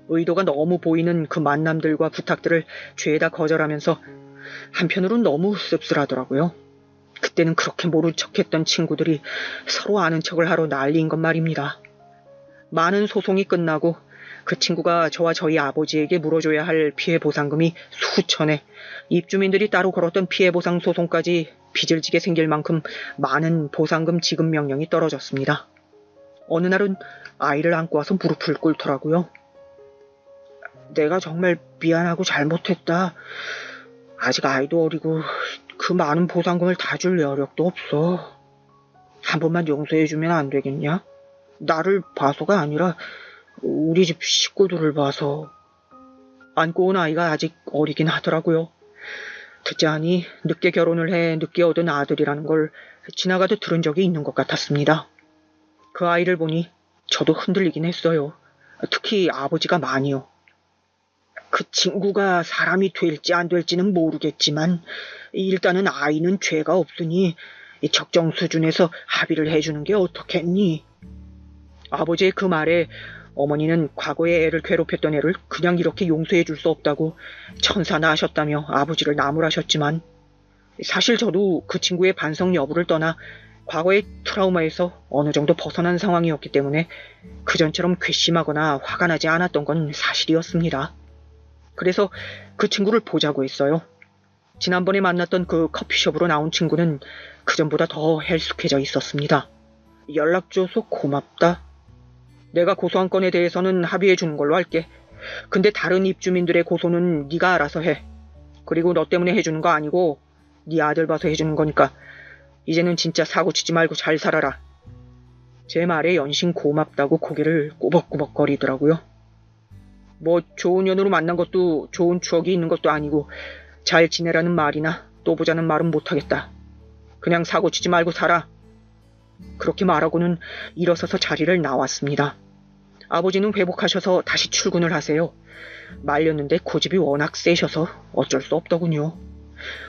의도가 너무 보이는 그 만남들과 부탁들을 죄다 거절하면서 한편으론 너무 씁쓸하더라고요. 그때는 그렇게 모른 척했던 친구들이 서로 아는 척을 하러 난리인 것 말입니다. 많은 소송이 끝나고 그 친구가 저와 저희 아버지에게 물어줘야 할 피해보상금이 수천에, 입주민들이 따로 걸었던 피해보상 소송까지 빚을 지게 생길 만큼 많은 보상금 지급 명령이 떨어졌습니다. 어느 날은 아이를 안고 와서 무릎을 꿇더라고요. 내가 정말 미안하고 잘못했다. 아직 아이도 어리고 그 많은 보상금을 다 줄 여력도 없어. 한 번만 용서해주면 안 되겠냐? 나를 봐서가 아니라 우리 집 식구들을 봐서. 안고 온 아이가 아직 어리긴 하더라고요. 듣자 하니 늦게 결혼을 해 늦게 얻은 아들이라는 걸 지나가듯 들은 적이 있는 것 같았습니다. 그 아이를 보니 저도 흔들리긴 했어요. 특히 아버지가 많이요. 그 친구가 사람이 될지 안 될지는 모르겠지만 일단은 아이는 죄가 없으니 적정 수준에서 합의를 해주는 게 어떻겠니? 아버지의 그 말에 어머니는 과거에 애를 괴롭혔던 애를 그냥 이렇게 용서해 줄 수 없다고 천사나하셨다며 아버지를 나무라셨지만 사실 저도 그 친구의 반성 여부를 떠나 과거의 트라우마에서 어느 정도 벗어난 상황이었기 때문에 그전처럼 괘씸하거나 화가 나지 않았던 건 사실이었습니다. 그래서 그 친구를 보자고 했어요. 지난번에 만났던 그 커피숍으로 나온 친구는 그전보다 더 헬쑥해져 있었습니다. 연락줘서 고맙다. 내가 고소한 건에 대해서는 합의해 주는 걸로 할게. 근데 다른 입주민들의 고소는 네가 알아서 해. 그리고 너 때문에 해주는 거 아니고 네 아들 봐서 해주는 거니까 이제는 진짜 사고치지 말고 잘 살아라. 제 말에 연신 고맙다고 고개를 꾸벅꾸벅 거리더라고요. 뭐 좋은 년으로 만난 것도 좋은 추억이 있는 것도 아니고 잘 지내라는 말이나 또 보자는 말은 못하겠다. 그냥 사고치지 말고 살아. 그렇게 말하고는 일어서서 자리를 나왔습니다. 아버지는 회복하셔서 다시 출근을 하세요. 말렸는데 고집이 워낙 세셔서 어쩔 수 없더군요.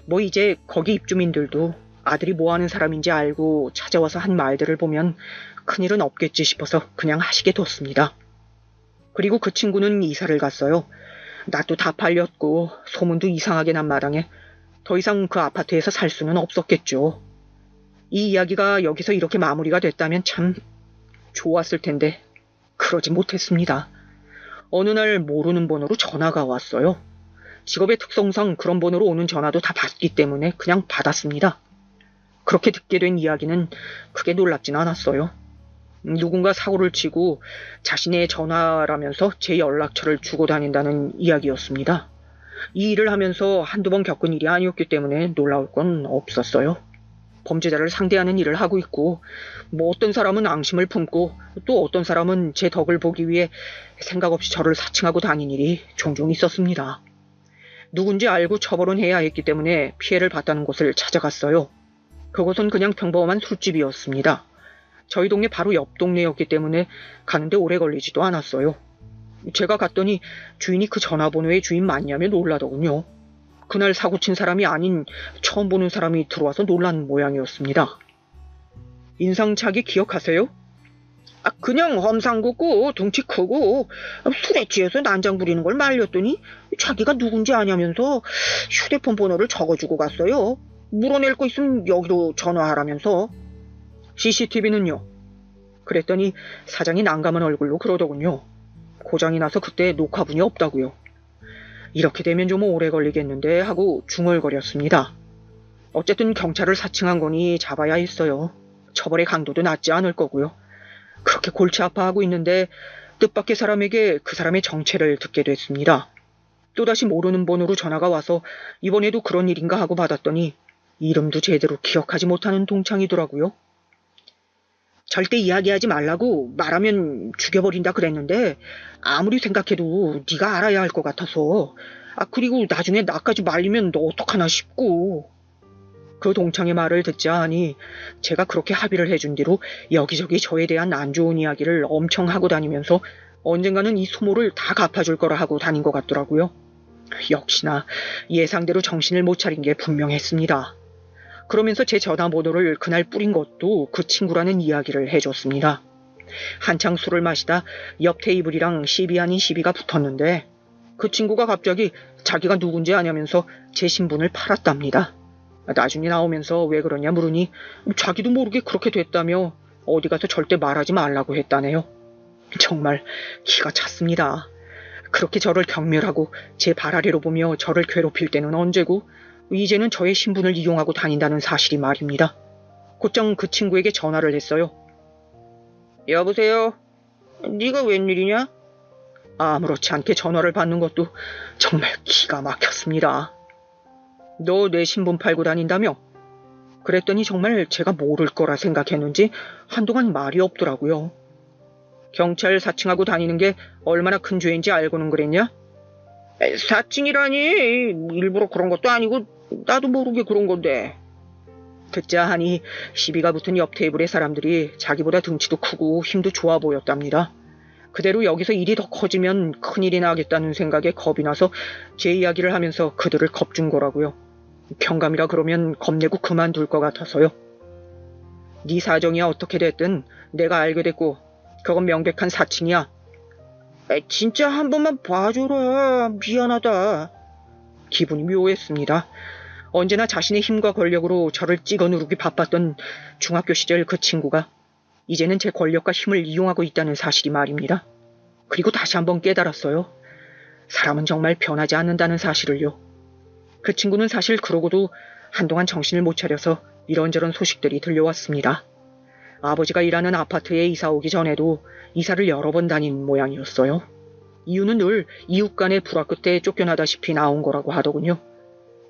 뭐 이제 거기 입주민들도 아들이 뭐하는 사람인지 알고 찾아와서 한 말들을 보면 큰일은 없겠지 싶어서 그냥 하시게 뒀습니다. 그리고 그 친구는 이사를 갔어요. 낯도 다 팔렸고 소문도 이상하게 난 마당에 더 이상 그 아파트에서 살 수는 없었겠죠. 이 이야기가 여기서 이렇게 마무리가 됐다면 참 좋았을 텐데 그러지 못했습니다. 어느 날 모르는 번호로 전화가 왔어요. 직업의 특성상 그런 번호로 오는 전화도 다 받기 때문에 그냥 받았습니다. 그렇게 듣게 된 이야기는 크게 놀랍진 않았어요. 누군가 사고를 치고 자신의 전화라면서 제 연락처를 주고 다닌다는 이야기였습니다. 이 일을 하면서 한두 번 겪은 일이 아니었기 때문에 놀라울 건 없었어요. 범죄자를 상대하는 일을 하고 있고, 어떤 사람은 앙심을 품고 또 어떤 사람은 제 덕을 보기 위해 생각 없이 저를 사칭하고 다닌 일이 종종 있었습니다. 누군지 알고 처벌은 해야 했기 때문에 피해를 봤다는 곳을 찾아갔어요. 그곳은 그냥 평범한 술집이었습니다. 저희 동네 바로 옆 동네였기 때문에 가는데 오래 걸리지도 않았어요. 제가 갔더니 주인이 그 전화번호의 주인 맞냐며 놀라더군요. 그날 사고친 사람이 아닌 처음 보는 사람이 들어와서 놀란 모양이었습니다. 인상착의 기억하세요? 그냥 험상궂고 덩치 크고 술에 취해서 난장 부리는 걸 말렸더니 자기가 누군지 아냐면서 휴대폰 번호를 적어주고 갔어요. 물어낼 거 있으면 여기로 전화하라면서. CCTV는요? 그랬더니 사장이 난감한 얼굴로 그러더군요. 고장이 나서 그때 녹화분이 없다고요. 이렇게 되면 좀 오래 걸리겠는데 하고 중얼거렸습니다. 어쨌든 경찰을 사칭한 거니 잡아야 했어요. 처벌의 강도도 낮지 않을 거고요. 그렇게 골치 아파하고 있는데 뜻밖의 사람에게 그 사람의 정체를 듣게 됐습니다. 또다시 모르는 번호로 전화가 와서 이번에도 그런 일인가 하고 받았더니 이름도 제대로 기억하지 못하는 동창이더라고요. 절대 이야기하지 말라고 말하면 죽여버린다 그랬는데 아무리 생각해도 네가 알아야 할 것 같아서. 그리고 나중에 나까지 말리면 너 어떡하나 싶고. 그 동창의 말을 듣자 하니 제가 그렇게 합의를 해준 뒤로 여기저기 저에 대한 안 좋은 이야기를 엄청 하고 다니면서 언젠가는 이 소모를 다 갚아줄 거라 하고 다닌 것 같더라고요. 역시나 예상대로 정신을 못 차린 게 분명했습니다. 그러면서 제 전화번호를 그날 뿌린 것도 그 친구라는 이야기를 해줬습니다. 한창 술을 마시다 옆 테이블이랑 시비 아닌 시비가 붙었는데 그 친구가 갑자기 자기가 누군지 아냐면서 제 신분을 팔았답니다. 나중에 나오면서 왜 그러냐 물으니 자기도 모르게 그렇게 됐다며 어디 가서 절대 말하지 말라고 했다네요. 정말 기가 찼습니다. 그렇게 저를 경멸하고 제 발 아래로 보며 저를 괴롭힐 때는 언제고 이제는 저의 신분을 이용하고 다닌다는 사실이 말입니다. 곧장 그 친구에게 전화를 했어요. 여보세요? 네가 웬일이냐? 아무렇지 않게 전화를 받는 것도 정말 기가 막혔습니다. 너 내 신분 팔고 다닌다며? 그랬더니 정말 제가 모를 거라 생각했는지 한동안 말이 없더라고요. 경찰 사칭하고 다니는 게 얼마나 큰 죄인지 알고는 그랬냐? 사칭이라니 일부러 그런 것도 아니고 나도 모르게 그런 건데. 듣자 하니 시비가 붙은 옆 테이블의 사람들이 자기보다 등치도 크고 힘도 좋아 보였답니다. 그대로 여기서 일이 더 커지면 큰일이 나겠다는 생각에 겁이 나서 제 이야기를 하면서 그들을 겁준 거라고요. 경감이라 그러면 겁내고 그만둘 것 같아서요. 네 사정이야 어떻게 됐든 내가 알게 됐고 그건 명백한 사칭이야. 진짜 한 번만 봐줘라. 미안하다. 기분이 묘했습니다. 언제나 자신의 힘과 권력으로 저를 찍어 누르기 바빴던 중학교 시절 그 친구가 이제는 제 권력과 힘을 이용하고 있다는 사실이 말입니다. 그리고 다시 한번 깨달았어요. 사람은 정말 변하지 않는다는 사실을요. 그 친구는 사실 그러고도 한동안 정신을 못 차려서 이런저런 소식들이 들려왔습니다. 아버지가 일하는 아파트에 이사 오기 전에도 이사를 여러 번 다닌 모양이었어요. 이유는 늘 이웃 간의 불화 끝에 쫓겨나다시피 나온 거라고 하더군요.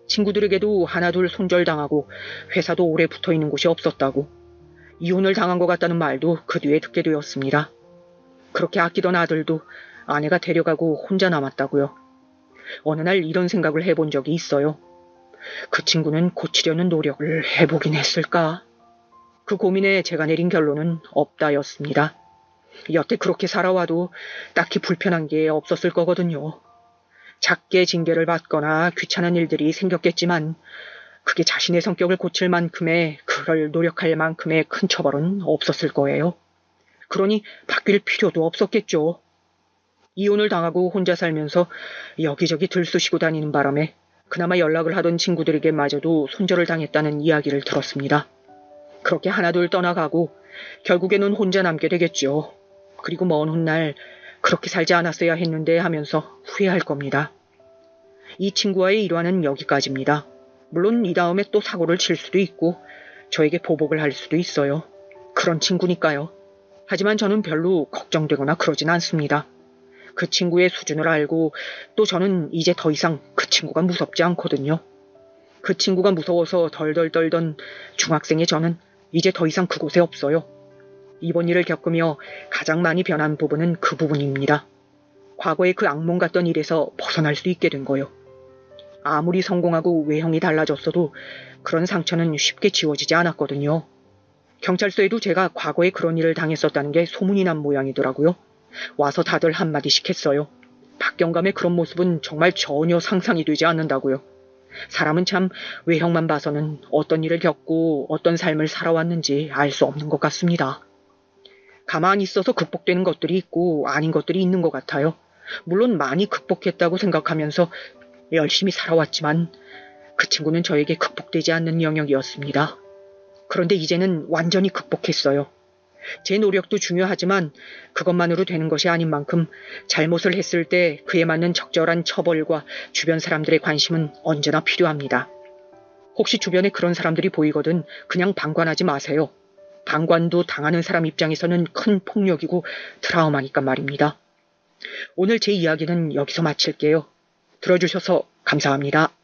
친구들에게도 하나둘 손절당하고 회사도 오래 붙어있는 곳이 없었다고. 이혼을 당한 것 같다는 말도 그 뒤에 듣게 되었습니다. 그렇게 아끼던 아들도 아내가 데려가고 혼자 남았다고요. 어느 날 이런 생각을 해본 적이 있어요. 그 친구는 고치려는 노력을 해보긴 했을까? 그 고민에 제가 내린 결론은 없다였습니다. 여태 그렇게 살아와도 딱히 불편한 게 없었을 거거든요. 작게 징계를 받거나 귀찮은 일들이 생겼겠지만 그게 자신의 성격을 고칠 만큼의 그걸 노력할 만큼의 큰 처벌은 없었을 거예요. 그러니 바뀔 필요도 없었겠죠. 이혼을 당하고 혼자 살면서 여기저기 들쑤시고 다니는 바람에 그나마 연락을 하던 친구들에게마저도 손절을 당했다는 이야기를 들었습니다. 그렇게 하나둘 떠나가고 결국에는 혼자 남게 되겠죠. 그리고 먼 훗날 그렇게 살지 않았어야 했는데 하면서 후회할 겁니다. 이 친구와의 일화는 여기까지입니다. 물론 이 다음에 또 사고를 칠 수도 있고 저에게 보복을 할 수도 있어요. 그런 친구니까요. 하지만 저는 별로 걱정되거나 그러진 않습니다. 그 친구의 수준을 알고 또 저는 이제 더 이상 그 친구가 무섭지 않거든요. 그 친구가 무서워서 덜덜 떨던 중학생의 저는 이제 더 이상 그곳에 없어요. 이번 일을 겪으며 가장 많이 변한 부분은 그 부분입니다. 과거의 그 악몽 같던 일에서 벗어날 수 있게 된 거요. 아무리 성공하고 외형이 달라졌어도 그런 상처는 쉽게 지워지지 않았거든요. 경찰서에도 제가 과거에 그런 일을 당했었다는 게 소문이 난 모양이더라고요. 와서 다들 한마디씩 했어요. 박경감의 그런 모습은 정말 전혀 상상이 되지 않는다고요. 사람은 참 외형만 봐서는 어떤 일을 겪고 어떤 삶을 살아왔는지 알 수 없는 것 같습니다. 가만히 있어서 극복되는 것들이 있고 아닌 것들이 있는 것 같아요. 물론 많이 극복했다고 생각하면서 열심히 살아왔지만 그 친구는 저에게 극복되지 않는 영역이었습니다. 그런데 이제는 완전히 극복했어요. 제 노력도 중요하지만 그것만으로 되는 것이 아닌 만큼 잘못을 했을 때 그에 맞는 적절한 처벌과 주변 사람들의 관심은 언제나 필요합니다. 혹시 주변에 그런 사람들이 보이거든 그냥 방관하지 마세요. 방관도 당하는 사람 입장에서는 큰 폭력이고 트라우마니까 말입니다. 오늘 제 이야기는 여기서 마칠게요. 들어주셔서 감사합니다.